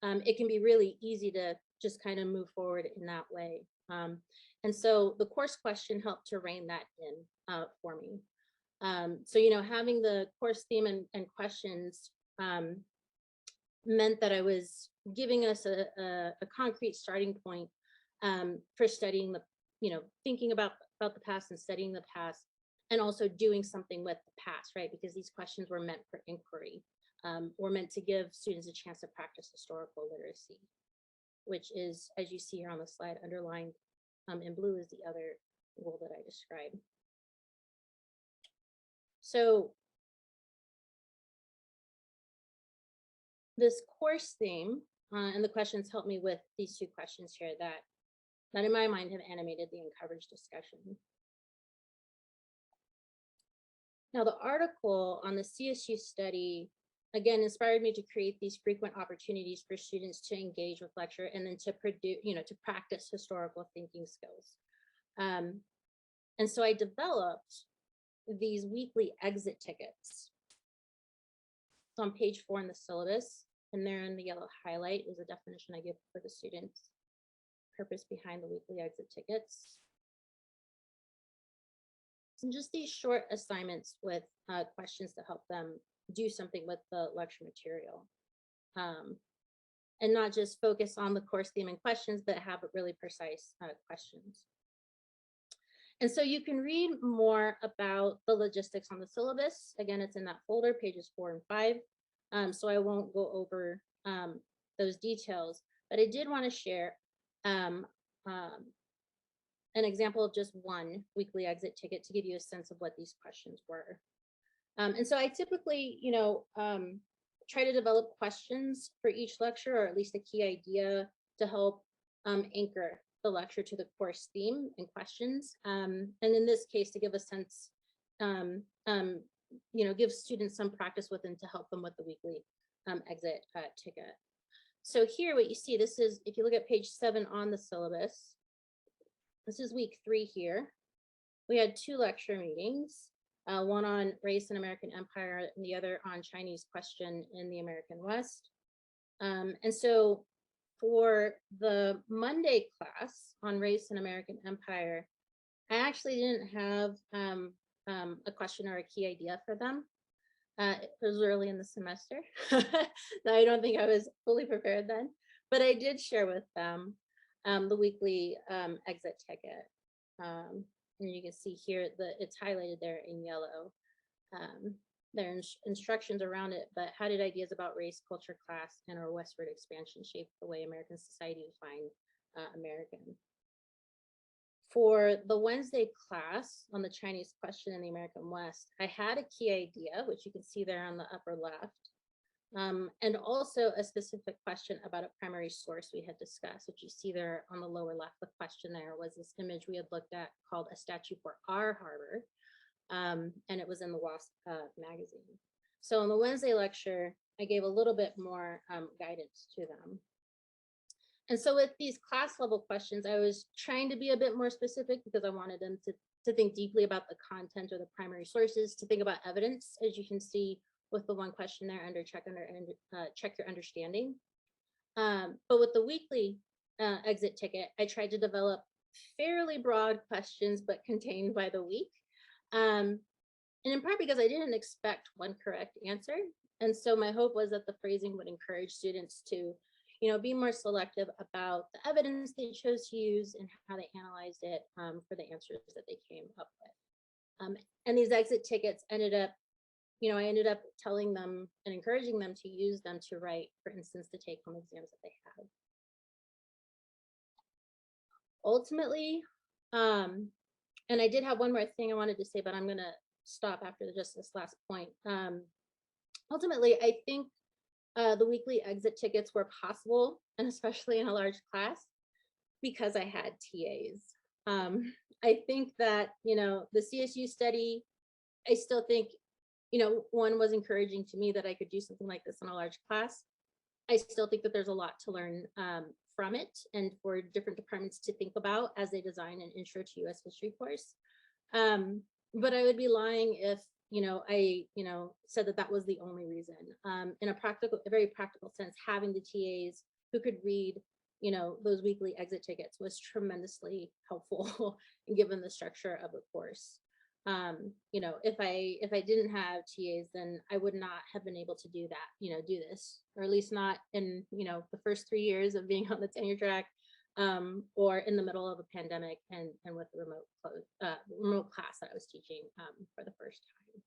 C: it can be really easy to just kind of move forward in that way. And so the course question helped to rein that in for me. So, having the course theme and questions meant that I was giving us a concrete starting point for studying thinking about the past and studying the past, and also doing something with the past, right? Because these questions were meant for inquiry, were meant to give students a chance to practice historical literacy, which is, as you see here on the slide, underlined in blue, is the other goal that I described. So this course theme and the questions help me with these 2 questions here that in my mind have animated the Uncoverage discussion. Now, the article on the CSU study, again, inspired me to create these frequent opportunities for students to engage with lecture and then to produce, to practice historical thinking skills. And so I developed these weekly exit tickets. So on page 4 in the syllabus, and there in the yellow highlight is a definition I give for the students. Purpose behind the weekly exit tickets. And just these short assignments with questions to help them do something with the lecture material. And not just focus on the course theme and questions, but have really precise questions. And so you can read more about the logistics on the syllabus. Again, it's in that folder, pages 4 and 5. So I won't go over those details, but I did want to share an example of just one weekly exit ticket to give you a sense of what these questions were. And so I typically, try to develop questions for each lecture, or at least a key idea to help anchor the lecture to the course theme and questions. And in this case, to give a sense, give students some practice with and to help them with the weekly exit ticket. So here, what you see, this is, if you look at page 7 on the syllabus, this is week 3 here. We had 2 lecture meetings, one on race and American empire and the other on Chinese question in the American West. And so for the Monday class on race and American empire, I actually didn't have a question or a key idea for them. It was early in the semester. I don't think I was fully prepared then, but I did share with them the weekly exit ticket. And you can see here that it's highlighted there in yellow. instructions around it, but how did ideas about race, culture, class, and our westward expansion shape the way American society defined American? For the Wednesday class on the Chinese question in the American West, I had a key idea, which you can see there on the upper left, and also a specific question about a primary source we had discussed, which you see there on the lower left. The question there was this image we had looked at called A Statue for Our Harbor, and it was in the WASP magazine. So in the Wednesday lecture, I gave a little bit more guidance to them. And so with these class level questions, I was trying to be a bit more specific because I wanted them to think deeply about the content or the primary sources, to think about evidence, as you can see with the one question there under check your understanding. But with the weekly exit ticket, I tried to develop fairly broad questions, but contained by the week. And in part because I didn't expect one correct answer. And so my hope was that the phrasing would encourage students to, be more selective about the evidence they chose to use and how they analyzed it for the answers that they came up with. And these exit tickets ended up, I ended up telling them and encouraging them to use them to write, for instance, the take-home exams that they had. Ultimately, and I did have one more thing I wanted to say, but I'm going to stop after just this last point. Ultimately, I think the weekly exit tickets were possible, and especially in a large class, because I had TAs. I think that, the CSU study, I still think, one was encouraging to me that I could do something like this in a large class. I still think that there's a lot to learn from it, and for different departments to think about as they design an intro to US history course. But I would be lying if, I, said that that was the only reason. In a very practical sense, having the TAs who could read, those weekly exit tickets was tremendously helpful given the structure of the course. If I didn't have TAs, then I would not have been able to do that, do this, or at least not in, the first 3 years of being on the tenure track, or in the middle of a pandemic and with the remote class that I was teaching for the first time.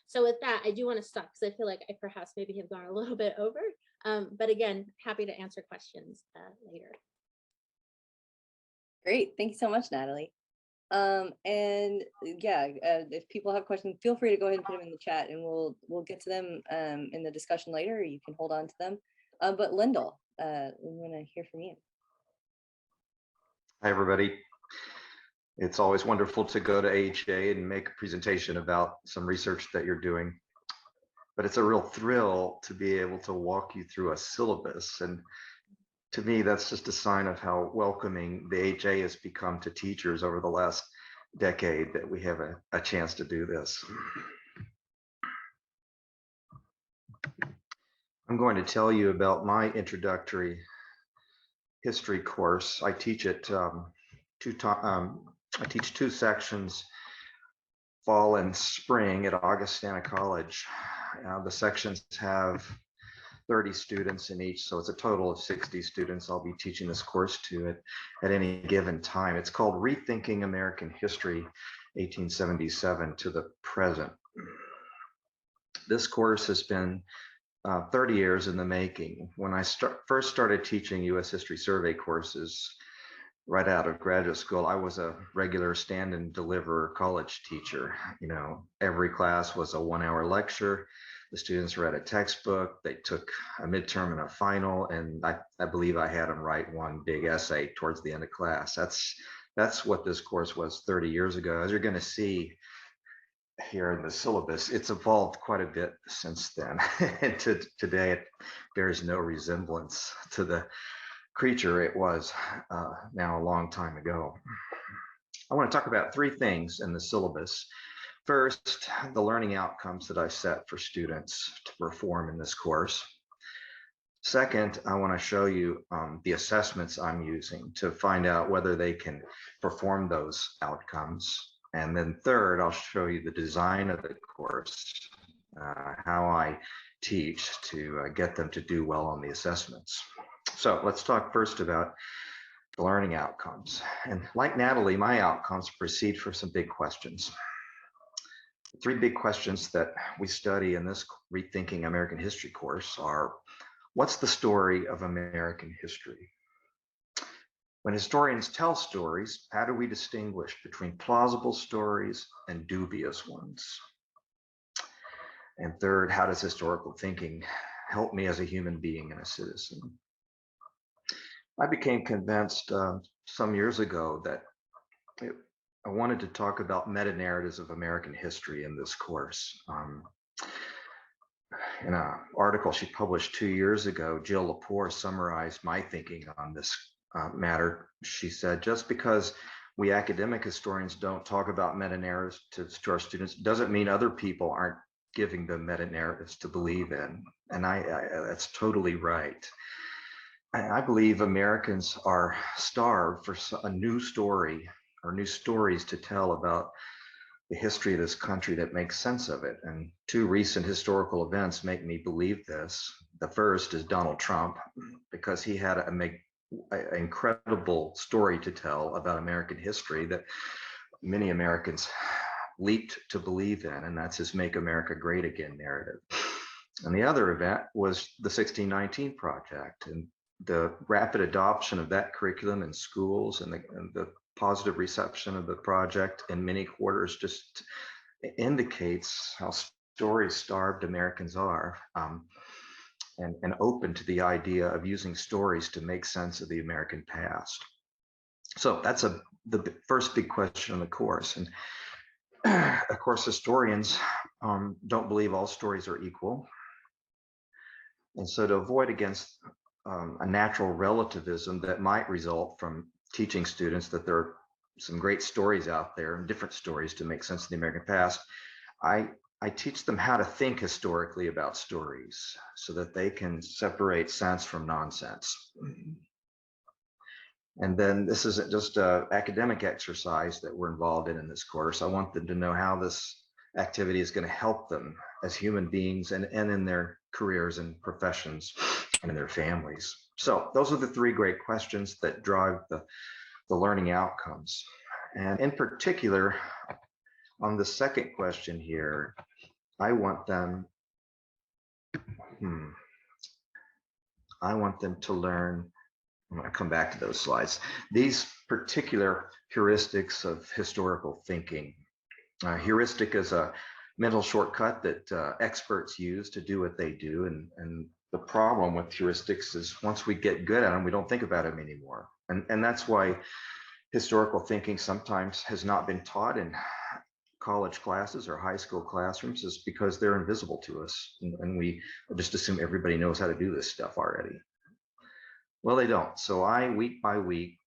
C: So with that, I do want to stop because I feel like I perhaps maybe have gone a little bit over, but again, happy to answer questions later.
A: Great, thank you so much, Natalie. And yeah, if people have questions, feel free to go ahead and put them in the chat, and we'll get to them in the discussion later, or you can hold on to them. But Lendol, we want to hear from you.
D: Hi, everybody. It's always wonderful to go to AHA and make a presentation about some research that you're doing. But it's a real thrill to be able to walk you through a syllabus. And to me, that's just a sign of how welcoming the AHA has become to teachers over the last decade, that we have a chance to do this. I'm going to tell you about my introductory history course. I teach it I teach 2 sections, fall and spring, at Augustana College. The sections have 30 students in each, so it's a total of 60 students I'll be teaching this course to at any given time. It's called Rethinking American History, 1877 to the present. This course has been 30 years in the making. When I first started teaching US History Survey courses right out of graduate school, I was a regular stand and deliver college teacher. Every class was a 1-hour lecture. The students read a textbook, they took a midterm and a final, and I believe I had them write one big essay towards the end of class. That's what this course was 30 years ago. As you're going to see here in the syllabus, it's evolved quite a bit since then. And today it bears no resemblance to the creature it was now a long time ago. I want to talk about 3 things in the syllabus. First, the learning outcomes that I set for students to perform in this course. Second, I want to show you the assessments I'm using to find out whether they can perform those outcomes. And then third, I'll show you the design of the course, how I teach to get them to do well on the assessments. So let's talk first about the learning outcomes. And like Natalie, my outcomes proceed for some big questions. Three big questions that we study in this Rethinking American History course are, what's the story of American history? When historians tell stories, how do we distinguish between plausible stories and dubious ones? And third, how does historical thinking help me as a human being and a citizen? I became convinced some years ago that I wanted to talk about meta-narratives of American history in this course. In an article she published 2 years ago, Jill Lepore summarized my thinking on this matter. She said, just because we academic historians don't talk about meta-narratives to our students doesn't mean other people aren't giving them meta-narratives to believe in. And that's totally right. I believe Americans are starved for a new story or new stories to tell about the history of this country that makes sense of it. And two recent historical events make me believe this. The first is Donald Trump, because he had an incredible story to tell about American history that many Americans leaped to believe in, and that's his Make America Great Again narrative. And the other event was the 1619 Project, and the rapid adoption of that curriculum in schools and the positive reception of the project in many quarters just indicates how story-starved Americans are, and open to the idea of using stories to make sense of the American past. So that's the first big question in the course. And of course, historians don't believe all stories are equal. And so to avoid against a natural relativism that might result from teaching students that there are some great stories out there and different stories to make sense of the American past, I teach them how to think historically about stories so that they can separate sense from nonsense. And then this isn't just an academic exercise that we're involved in this course. I want them to know how this activity is going to help them as human beings and in their careers and professions and in their families. So those are the three great questions that drive the learning outcomes. And in particular, on the second question here, I want them to learn. I'm going to come back to those slides. These particular heuristics of historical thinking. Heuristic is a mental shortcut that experts use to do what they do. And the problem with heuristics is once we get good at them, we don't think about them anymore. And that's why historical thinking sometimes has not been taught in college classes or high school classrooms, is because they're invisible to us. And we just assume everybody knows how to do this stuff already. Well, they don't. So I, week by week,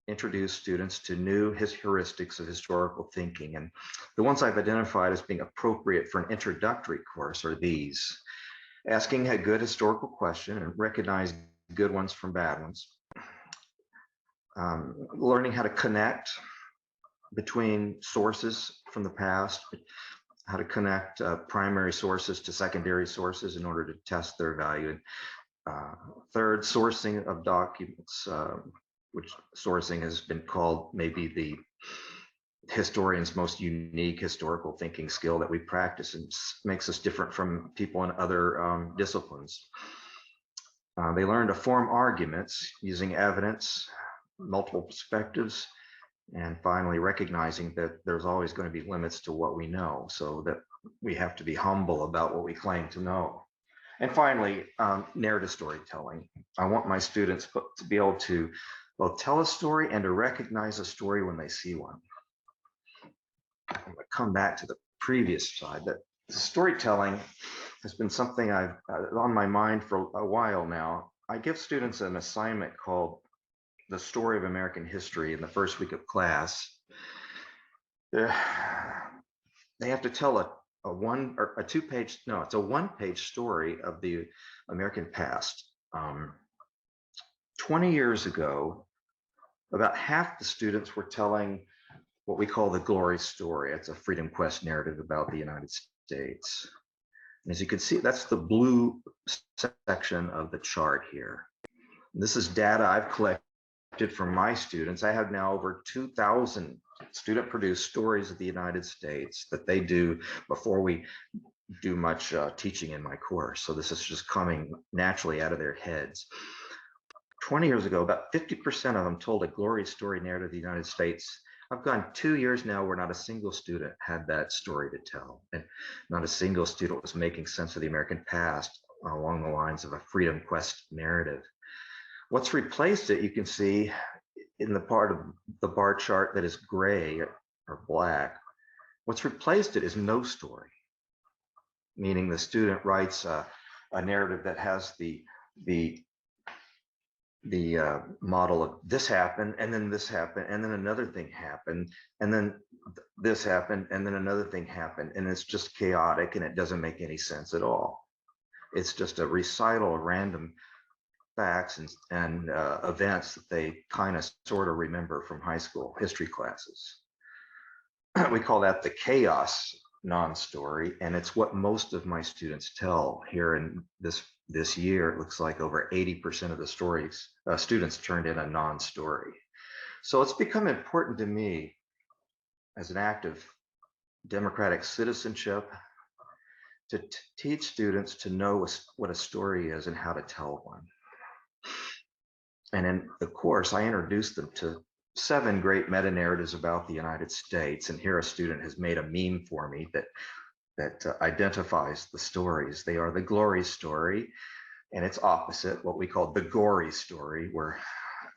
D: introduce students to new heuristics of historical thinking. And the ones I've identified as being appropriate for an introductory course are these: asking a good historical question and recognize good ones from bad ones. Learning how to connect between sources from the past, how to connect primary sources to secondary sources in order to test their value. Third, sourcing of documents, which sourcing has been called maybe the historian's most unique historical thinking skill that we practice and makes us different from people in other disciplines. They learn to form arguments using evidence, multiple perspectives, and finally recognizing that there's always going to be limits to what we know, so that we have to be humble about what we claim to know. And finally, narrative storytelling. I want my students to be able to both tell a story and to recognize a story when they see one. I'm going to come back to the previous slide. That storytelling has been something I've on my mind for a while now. I give students an assignment called The Story of American History in the first week of class. They have to tell a one-page story of the American past. 20 years ago, about half the students were telling what we call the glory story. It's a Freedom Quest narrative about the United States. And as you can see, that's the blue section of the chart here. And this is data I've collected from my students. I have now over 2,000 student-produced stories of the United States that they do before we do much teaching in my course. So this is just coming naturally out of their heads. 20 years ago, about 50% of them told a glory story narrative of the United States. I've gone 2 years now where not a single student had that story to tell, and not a single student was making sense of the American past along the lines of a freedom quest narrative. What's replaced it, you can see in the part of the bar chart that is gray or black. What's replaced it is no story, meaning the student writes a narrative that has the model of this happened, and then this happened, and then another thing happened, and then this happened, and then another thing happened, and it's just chaotic and it doesn't make any sense at all. It's just a recital of random facts and events that they kind of sort of remember from high school history classes. We call that the chaos non-story, and it's what most of my students tell here in this year. It looks like over 80% of the stories students turned in a non-story. So it's become important to me as an act of democratic citizenship to teach students to know what a story is and how to tell one. And in the course, I introduced them to 7 great meta-narratives about the United States. And here a student has made a meme for me that identifies the stories. They are the glory story and its opposite, what we call the gory story, where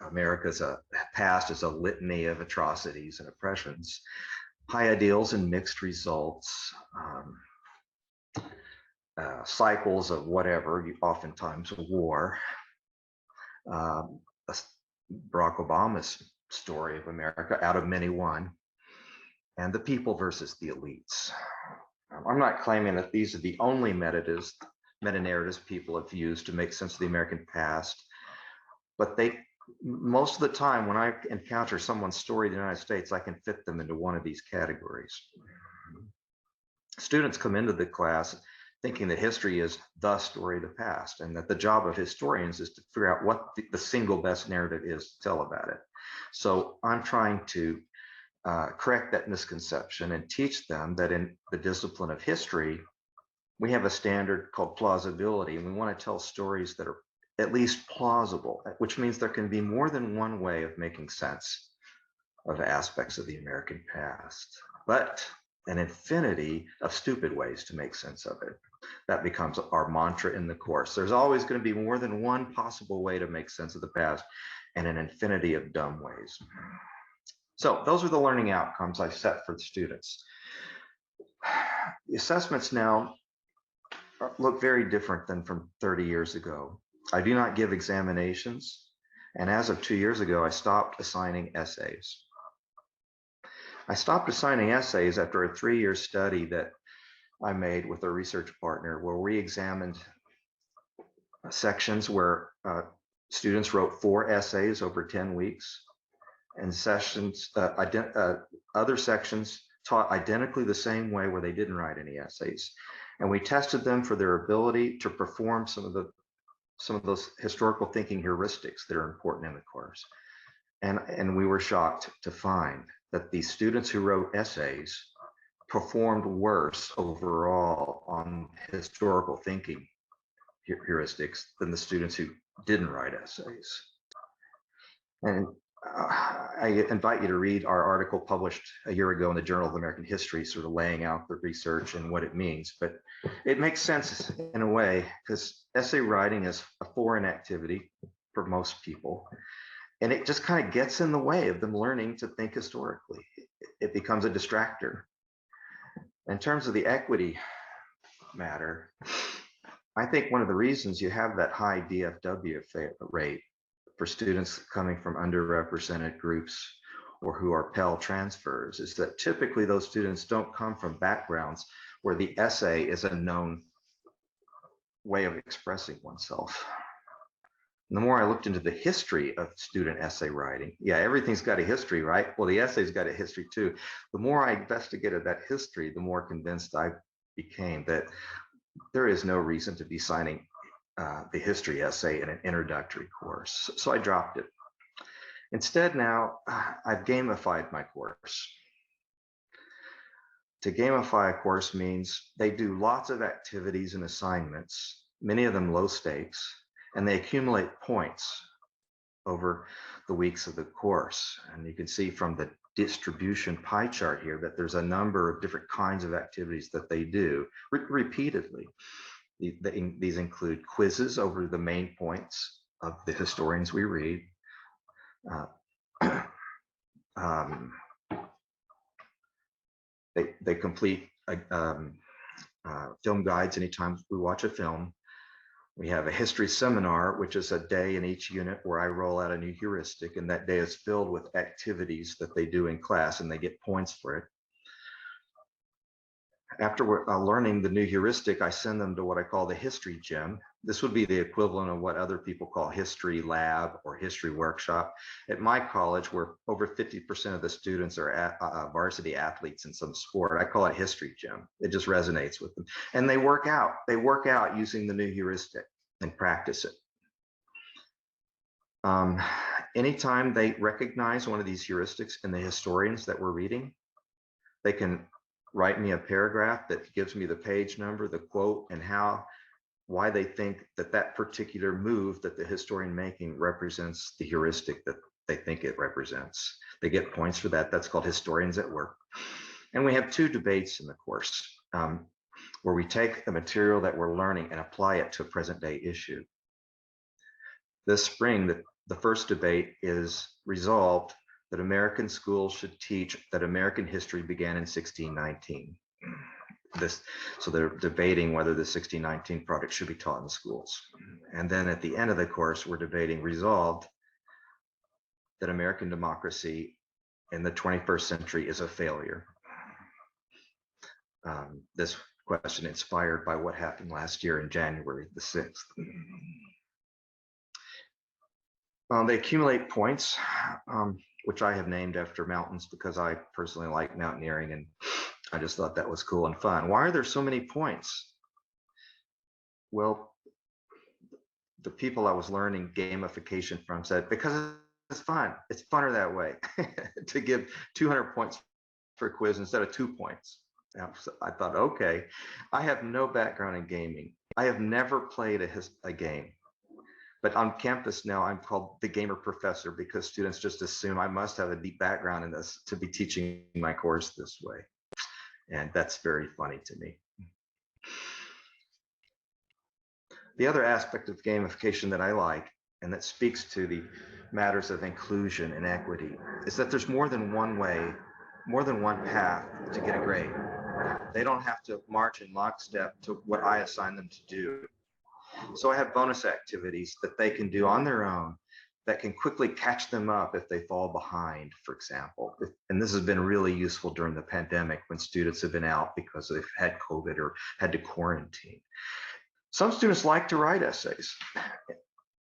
D: America's past is a litany of atrocities and oppressions, high ideals and mixed results, cycles of whatever, oftentimes war. Barack Obama's story of America, out of many one, and the people versus the elites. I'm not claiming that these are the only meta-narratives people have used to make sense of the American past, but most of the time when I encounter someone's story of the United States, I can fit them into one of these categories. Students come into the class thinking that history is the story of the past, and that the job of historians is to figure out what the single best narrative is to tell about it. So I'm trying to correct that misconception and teach them that in the discipline of history, we have a standard called plausibility, and we want to tell stories that are at least plausible, which means there can be more than one way of making sense of aspects of the American past, but an infinity of stupid ways to make sense of it. That becomes our mantra in the course. There's always going to be more than one possible way to make sense of the past, and an infinity of dumb ways. So those are the learning outcomes I set for the students. The assessments now look very different than from 30 years ago. I do not give examinations, and as of 2 years ago, I stopped assigning essays. I stopped assigning essays after a 3-year study that I made with a research partner, where we examined sections where students wrote 4 essays over 10 weeks, and other sections taught identically the same way where they didn't write any essays. And we tested them for their ability to perform some of those historical thinking heuristics that are important in the course. And we were shocked to find that the students who wrote essays performed worse overall on historical thinking heuristics than the students who didn't write essays. And I invite you to read our article published a year ago in the Journal of American History, sort of laying out the research and what it means. But it makes sense in a way, because essay writing is a foreign activity for most people. And it just kind of gets in the way of them learning to think historically. It becomes a distractor. In terms of the equity matter, I think one of the reasons you have that high DFW rate for students coming from underrepresented groups or who are Pell transfers is that typically those students don't come from backgrounds where the essay is a known way of expressing oneself. And the more I looked into the history of student essay writing, yeah, everything's got a history, right? Well, the essay's got a history too. The more I investigated that history, the more convinced I became that there is no reason to be signing the history essay in an introductory course. So I dropped it. Instead, now I've gamified my course. To gamify a course means they do lots of activities and assignments, many of them low stakes, and they accumulate points over the weeks of the course. And you can see from the distribution pie chart here that there's a number of different kinds of activities that they do repeatedly. These include quizzes over the main points of the historians we read. They complete film guides anytime we watch a film. We have a history seminar, which is a day in each unit where I roll out a new heuristic, and that day is filled with activities that they do in class, and they get points for it. After we're learning the new heuristic, I send them to what I call the history gym. This would be the equivalent of what other people call history lab or history workshop. At my college, where over 50% of the students are varsity athletes in some sport, I call it history gym. It just resonates with them. And they work out. They work out using the new heuristic and practice it. Anytime they recognize one of these heuristics in the historians that we're reading, they can write me a paragraph that gives me the page number, the quote, and why they think that that particular move that the historian making represents the heuristic that they think it represents. They get points for that. That's called historians at work. And we have 2 debates in the course where we take the material that we're learning and apply it to a present day issue. This spring, the first debate is resolved that American schools should teach that American history began in 1619. So they're debating whether the 1619 project should be taught in schools. And then at the end of the course, we're debating resolved that American democracy in the 21st century is a failure. This question inspired by what happened last year in January the 6th. They accumulate points, which I have named after mountains because I personally like mountaineering, and I just thought that was cool and fun. Why are there so many points? Well, the people I was learning gamification from said, because it's fun. It's funner that way to give 200 points for a quiz instead of 2 points. So I thought, okay, I have no background in gaming. I have never played a game. But on campus now, I'm called the gamer professor because students just assume I must have a deep background in this to be teaching my course this way. And that's very funny to me. The other aspect of gamification that I like, and that speaks to the matters of inclusion and equity, is that there's more than one way, more than one path to get a grade. They don't have to march in lockstep to what I assign them to do. So I have bonus activities that they can do on their own that can quickly catch them up if they fall behind, for example. And this has been really useful during the pandemic when students have been out because they've had COVID or had to quarantine. Some students like to write essays,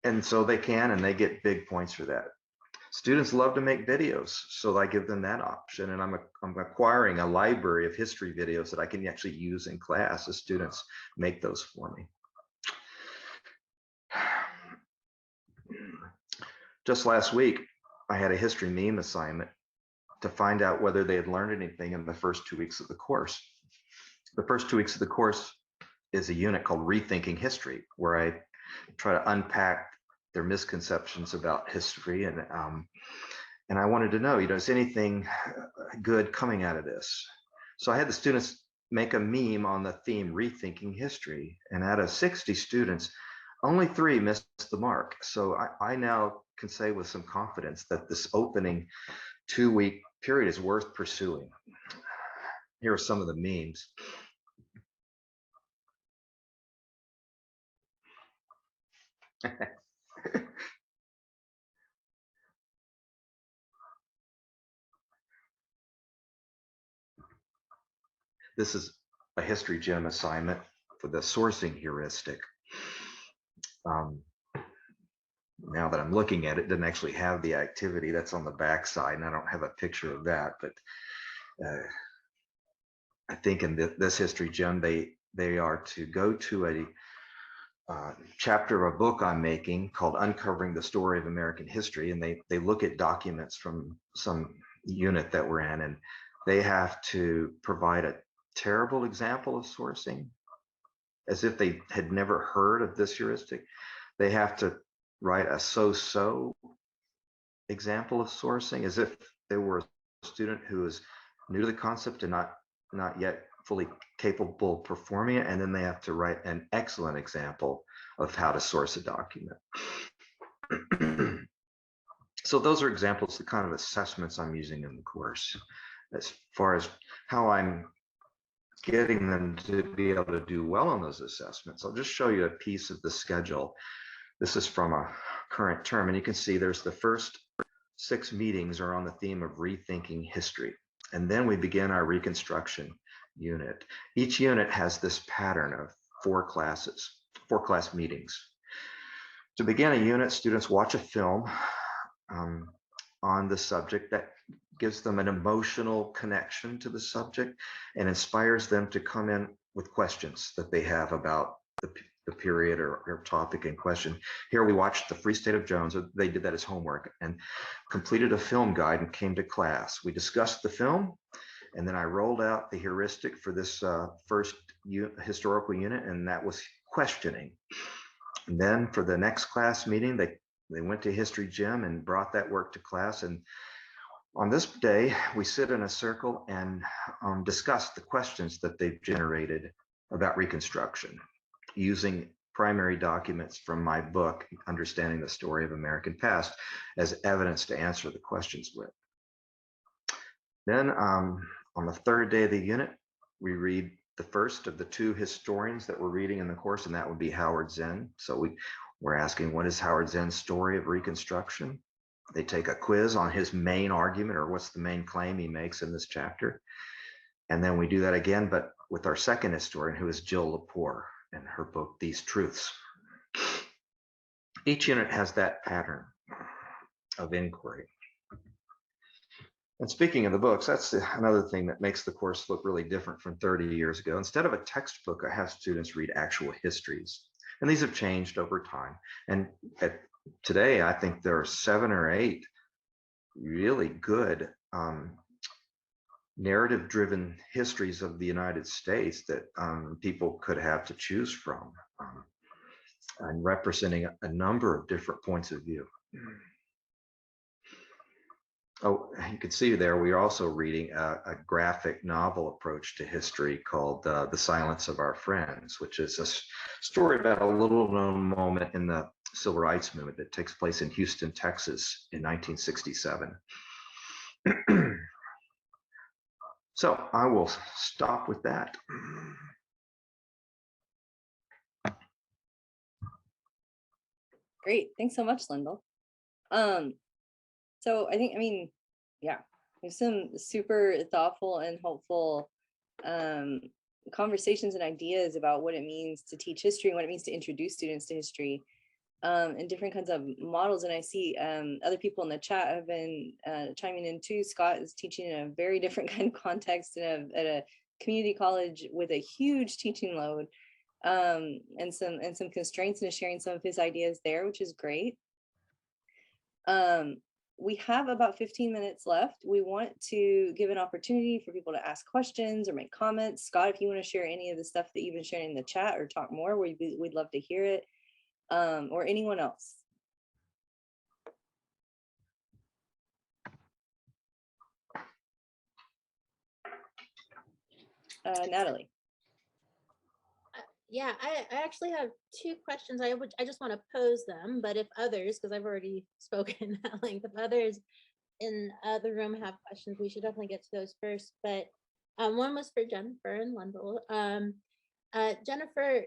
D: and so they can, and they get big points for that. Students love to make videos, so I give them that option, and I'm acquiring a library of history videos that I can actually use in class as students make those for me. Just last week, I had a history meme assignment to find out whether they had learned anything in the first 2 weeks of the course. The first 2 weeks of the course is a unit called Rethinking History, where I try to unpack their misconceptions about history, and I wanted to know, is anything good coming out of this? So I had the students make a meme on the theme Rethinking History, and out of 60 students, only 3 missed the mark. So I now can say with some confidence that this opening 2-week period is worth pursuing. Here are some of the memes. This is a history gym assignment for the sourcing heuristic. Now that I'm looking at it, it doesn't actually have the activity that's on the back side, and I don't have a picture of that, but I think in this history gym, they are to go to a chapter of a book I'm making called Uncovering the Story of American History, and they look at documents from some unit that we're in, and they have to provide terrible example of sourcing, as if they had never heard of this heuristic. They have to write a so-so example of sourcing, as if they were a student who is new to the concept and not yet fully capable of performing it, and then they have to write an excellent example of how to source a document. So those are examples, the kind of assessments I'm using in the course. As far as how I'm getting them to be able to do well on those assessments, I'll just show you a piece of the schedule. This is from a current term, and you can see there's the first 6 meetings are on the theme of rethinking history. And then we begin our reconstruction unit. Each unit has this pattern of 4 class meetings. To begin a unit, students watch a film on the subject that gives them an emotional connection to the subject and inspires them to come in with questions that they have about the period or topic in question. Here we watched The Free State of Jones, or they did that as homework, and completed a film guide and came to class. We discussed the film, and then I rolled out the heuristic for this first historical unit, and that was questioning. And then for the next class meeting, they went to history gym and brought that work to class. And on this day, we sit in a circle and discuss the questions that they've generated about Reconstruction, using primary documents from my book, Understanding the Story of American Past, as evidence to answer the questions with. Then on the third day of the unit, we read the first of the 2 historians that we're reading in the course, and that would be Howard Zinn. So we're asking, what is Howard Zinn's story of Reconstruction? They take a quiz on his main argument, or what's the main claim he makes in this chapter. And then we do that again, but with our second historian, who is Jill Lepore, and her book, These Truths. Each unit has that pattern of inquiry. And speaking of the books, that's another thing that makes the course look really different from 30 years ago. Instead of a textbook, I have students read actual histories. And these have changed over time. And today, I think there are 7 or 8 really good narrative-driven histories of the United States that people could have to choose from, and representing a number of different points of view. Oh, you can see there, we are also reading a graphic novel approach to history called The Silence of Our Friends, which is a story about a little known moment in the Civil Rights Movement that takes place in Houston, Texas in 1967. So I will stop with that.
A: Great, thanks so much, Lendol. So yeah, there's some super thoughtful and helpful conversations and ideas about what it means to teach history and what it means to introduce students to history, and different kinds of models. And I see other people in the chat have been chiming in too. Scott is teaching in a very different kind of context at a community college with a huge teaching load, and some constraints, and is sharing some of his ideas there, which is great. We have about 15 minutes left. We want to give an opportunity for people to ask questions or make comments. Scott, if you want to share any of the stuff that you've been sharing in the chat or talk more, we'd love to hear it, or anyone else. Natalie.
C: Yeah, I actually have 2 questions. I just want to pose them, but if others, because I've already spoken at length, if others in the room have questions, we should definitely get to those first. But one was for Jennifer and Lendol. Jennifer,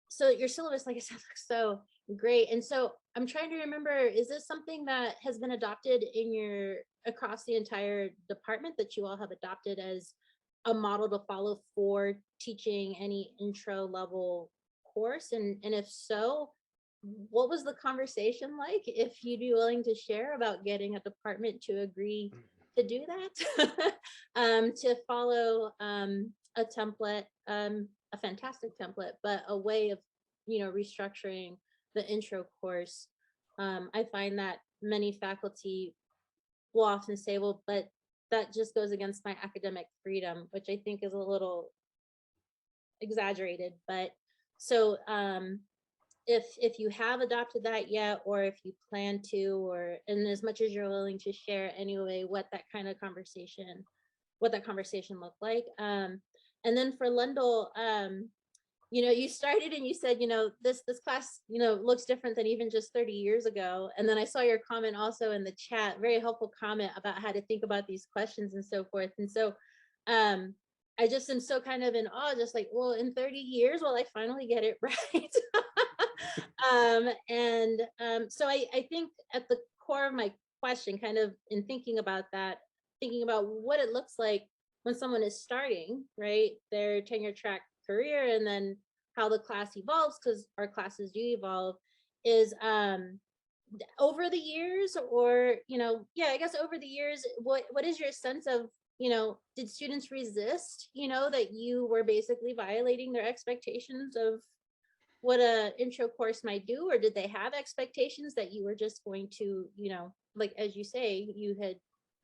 C: so your syllabus, like I said, looks so great. And so I'm trying to remember, is this something that has been adopted in across the entire department, that you all have adopted as a model to follow for teaching any intro level course? And if so, what was the conversation like, if you'd be willing to share, about getting a department to agree to do that? To follow a template, a fantastic template, but a way of restructuring the intro course. I find that many faculty will often say, well, but that just goes against my academic freedom, which I think is a little exaggerated, but so if you have adopted that yet, or if you plan to, or and as much as you're willing to share anyway, what that conversation looked like. And then for Lendol, you started and you said, this class, looks different than even just 30 years ago. And then I saw your comment also in the chat, very helpful comment about how to think about these questions and so forth. And so I just am so kind of in awe, just like, well, in 30 years, will I finally get it right? So I think at the core of my question, kind of in thinking about that, thinking about what it looks like when someone is starting, right, their tenure track career, and then how the class evolves, because our classes do evolve, is over the years, or I guess over the years, what is your sense of, did students resist, that you were basically violating their expectations of what a intro course might do, or did they have expectations that you were just going to, like, as you say, you had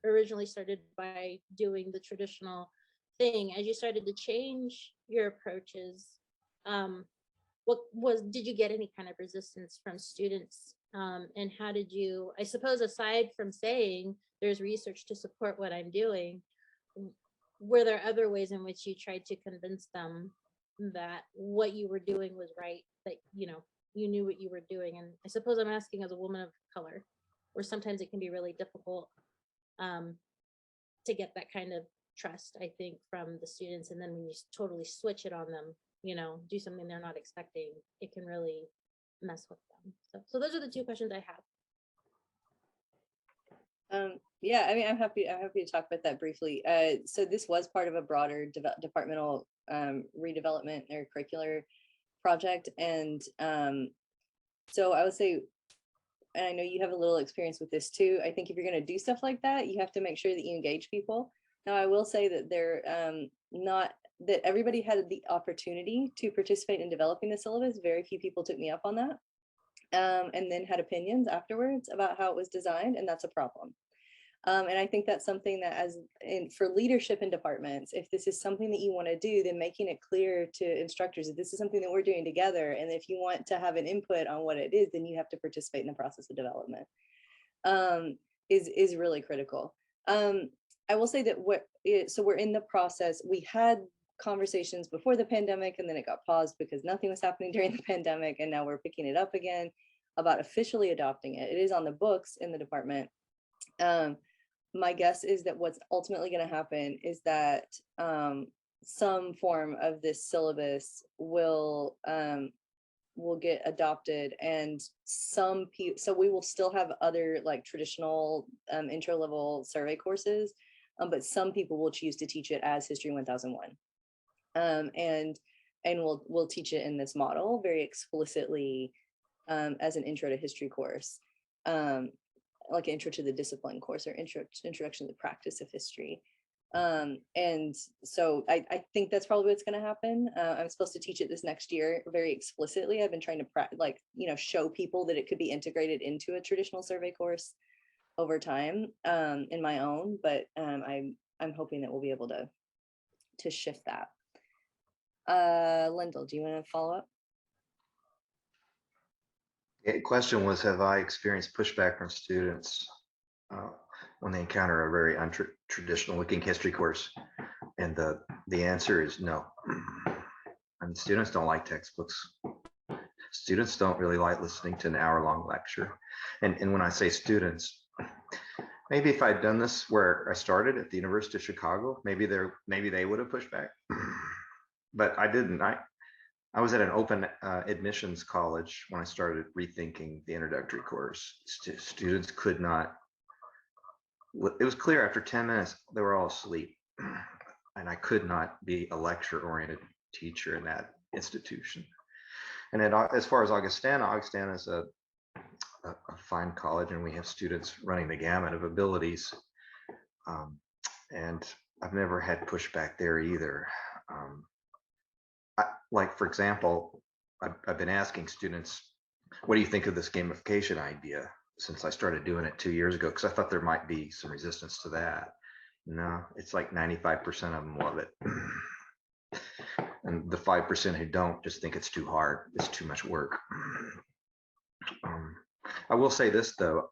C: originally started by doing the traditional thing. As you started to change your approaches, did you get any kind of resistance from students? And how did you, I suppose, aside from saying there's research to support what I'm doing, were there other ways in which you tried to convince them that what you were doing was right, that you knew what you were doing? And I suppose I'm asking as a woman of color, where sometimes it can be really difficult to get that kind of trust, I think, from the students. And then when you totally switch it on them, do something they're not expecting, it can really mess with them. So those are the two questions I have.
A: Yeah, I mean, I'm happy to talk about that briefly. So this was part of a broader departmental redevelopment or curricular project. And so I would say, and I know you have a little experience with this too, I think if you're going to do stuff like that, you have to make sure that you engage people. Now, I will say that they're not that everybody had the opportunity to participate in developing the syllabus. Very few people took me up on that, and then had opinions afterwards about how it was designed, and that's a problem. And I think that's something that for leadership in departments, if this is something that you want to do, then making it clear to instructors that this is something that we're doing together. And if you want to have an input on what it is, then you have to participate in the process of development, is really critical. I will say that so we're in the process. We had conversations before the pandemic, and then it got paused because nothing was happening during the pandemic. And now we're picking it up again about officially adopting it. It is on the books in the department. My guess is that what's ultimately going to happen is that some form of this syllabus will get adopted, and some people, so we will still have other like traditional intro level survey courses, but some people will choose to teach it as History 1001, and we'll teach it in this model very explicitly as an intro to history course. Like an intro to the discipline course, or introduction to the practice of history. And so I think that's probably what's going to happen. I'm supposed to teach it this next year very explicitly. I've been trying to show people that it could be integrated into a traditional survey course over time in my own, but I'm hoping that we'll be able to shift that. Lendol, do you want to follow up?
D: The question was, have I experienced pushback from students when they encounter a very untraditional looking history course? And the answer is no. I mean, students don't like textbooks. Students don't really like listening to an hour-long lecture. And when I say students, maybe if I'd done this where I started at the University of Chicago, maybe they would have pushed back. But I didn't. I was at an open admissions college when I started Rethinking, the introductory course. Students could not, it was clear after 10 minutes, they were all asleep. And I could not be a lecture-oriented teacher in that institution. And as far as Augustana is a fine college, and we have students running the gamut of abilities. And I've never had pushback there either. Like, for example, I've been asking students, what do you think of this gamification idea, since I started doing it 2 years ago, because I thought there might be some resistance to that. No, it's like 95% of them love it. And the 5% who don't just think it's too hard, it's too much work. I will say this though,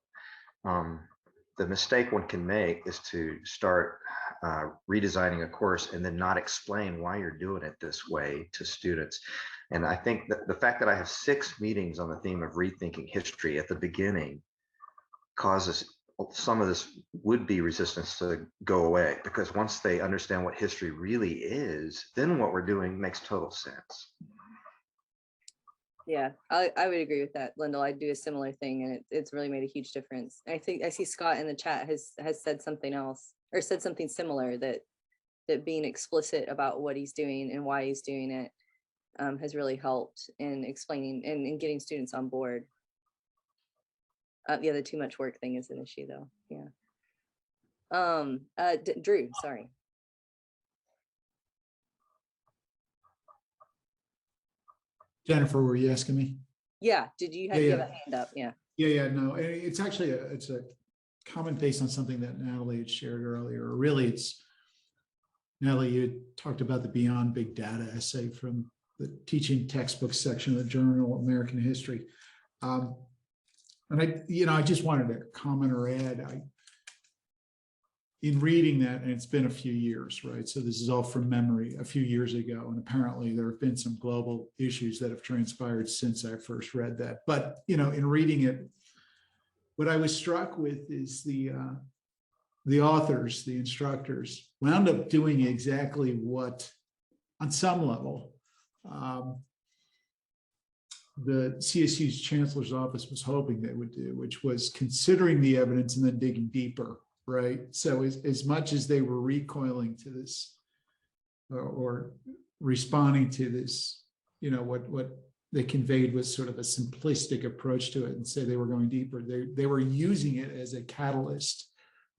D: the mistake one can make is to start redesigning a course and then not explain why you're doing it this way to students. And I think that the fact that I have 6 meetings on the theme of rethinking history at the beginning causes some of this would-be resistance to go away, because once they understand what history really is, then what we're doing makes total sense.
A: Yeah, I would agree with that, Lendol. I do a similar thing, and it's really made a huge difference. I think I see Scott in the chat has said something else, or said something similar, that being explicit about what he's doing and why he's doing it has really helped in explaining and in getting students on board. The other too much work thing is an issue though. Yeah. Drew, sorry.
B: Jennifer, were you asking me?
A: Yeah, did you have,
B: Yeah,
A: you have
B: yeah.
A: a hand up? Yeah.
B: Yeah, no, it's actually it's a comment based on something that Natalie had shared earlier. Really, it's Natalie, you had talked about the Beyond Big Data essay from the teaching textbook section of the Journal of American History. And I just wanted to comment or add, in reading that, and it's been a few years, right? So this is all from memory, a few years ago, and apparently there have been some global issues that have transpired since I first read that. But, in reading it, what I was struck with is the authors, the instructors, wound up doing exactly what, on some level, the CSU's chancellor's office was hoping they would do, which was considering the evidence and then digging deeper, right? So as much as they were recoiling to this or responding to this, what they conveyed was sort of a simplistic approach to it and say they were going deeper. They were using it as a catalyst,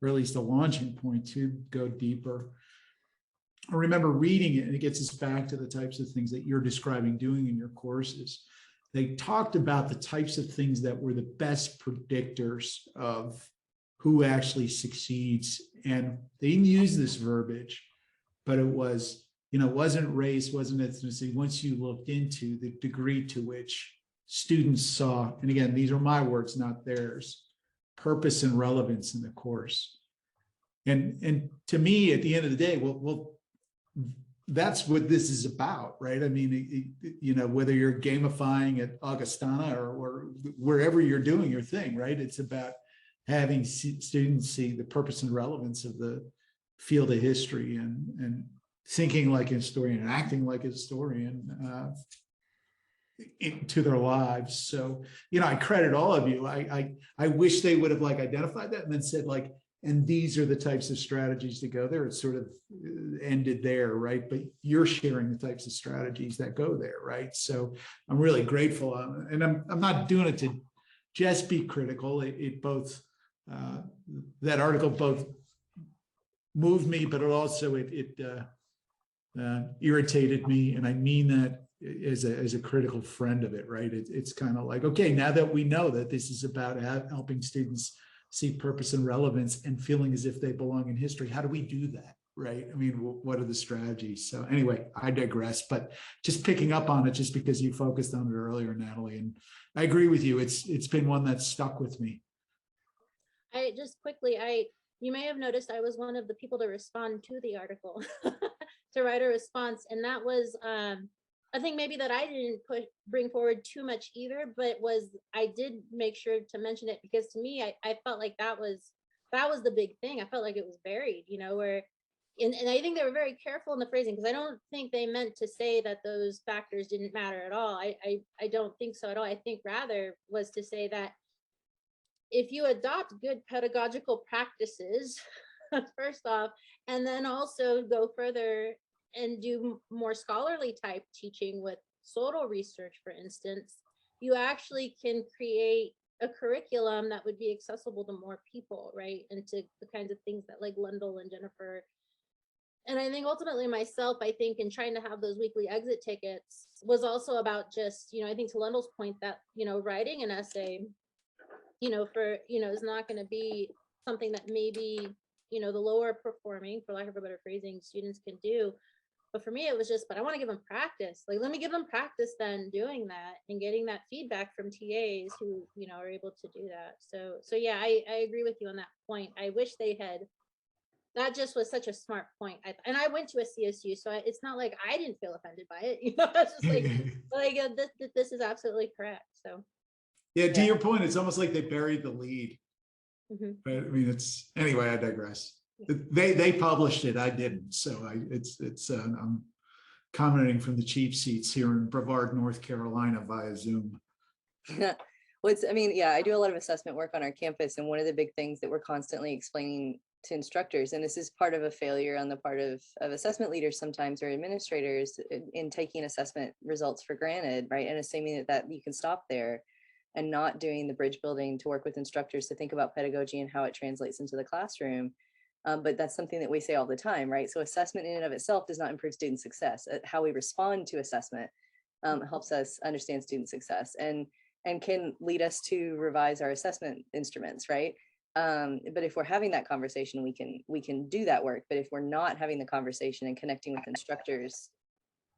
B: or at least a launching point to go deeper. I remember reading it, and it gets us back to the types of things that you're describing doing in your courses. They talked about the types of things that were the best predictors of who actually succeeds. And they didn't use this verbiage, but it was, it wasn't race, wasn't ethnicity. Once you looked into the degree to which students saw, and again, these are my words, not theirs, purpose and relevance in the course. And to me, at the end of the day, well, that's what this is about, right? I mean, whether you're gamifying at Augustana or wherever you're doing your thing, right? It's about having students see the purpose and relevance of the field of history and thinking like a historian and acting like a historian into their lives. So, I credit all of you. I wish they would have identified that and then said and these are the types of strategies to go there. It sort of ended there, right? But you're sharing the types of strategies that go there, right? So I'm really grateful. And I'm not doing it to just be critical. It both, that article both moved me, but it also, it irritated me. And I mean that as a critical friend of it, right? It's kind of okay, now that we know that this is about helping students see purpose and relevance and feeling as if they belong in history, how do we do that, right? I mean, what are the strategies? So anyway, I digress, but just picking up on it just because you focused on it earlier, Natalie, and I agree with you. It's been one that's stuck with me.
C: I just quickly, you may have noticed I was one of the people to respond to the article, to write a response, and that was I think maybe that I didn't bring forward too much either, but I did make sure to mention it because to me, I felt like that was the big thing. I felt like it was buried, where, and I think they were very careful in the phrasing because I don't think they meant to say that those factors didn't matter at all. I don't think so at all. I think rather was to say that if you adopt good pedagogical practices, first off, and then also go further and do more scholarly type teaching with Soto research, for instance, you actually can create a curriculum that would be accessible to more people, right? And to the kinds of things that Lendol and Jennifer, and I think ultimately myself, I think in trying to have those weekly exit tickets was also about just, I think to Lendol's point that, writing an essay, for, is not going to be something that maybe, the lower performing, for lack of a better phrasing, students can do. But for me, it was just, but I want to give them practice. Like, let me give them practice then doing that and getting that feedback from TAs who, you know, are able to do that. So yeah, I agree with you on that point. I wish they had, that just was such a smart point. And I went to a CSU, so it's not like I didn't feel offended by it. You know, it's just like this is absolutely correct. So.
B: Yeah, to
A: Yeah.
B: your point, it's almost like they buried the lead.
C: Mhm.
B: But I mean, it's, anyway, I digress. They published it, I didn't. So I'm commenting from the cheap seats here in Brevard, North Carolina via Zoom.
A: I mean, yeah, I do a lot of assessment work on our campus, and one of the big things that we're constantly explaining to instructors, and this is part of a failure on the part of assessment leaders sometimes, or administrators, in taking assessment results for granted, right? And assuming that you can stop there, and not doing the bridge building to work with instructors to think about pedagogy and how it translates into the classroom. But that's something that we say all the time, right? So assessment in and of itself does not improve student success. How we respond to assessment helps us understand student success and can lead us to revise our assessment instruments, right? But if we're having that conversation, we can do that work. But if we're not having the conversation and connecting with instructors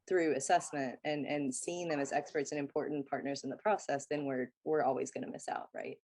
A: through assessment and seeing them as experts and important partners in the process, then we're always going to miss out, right?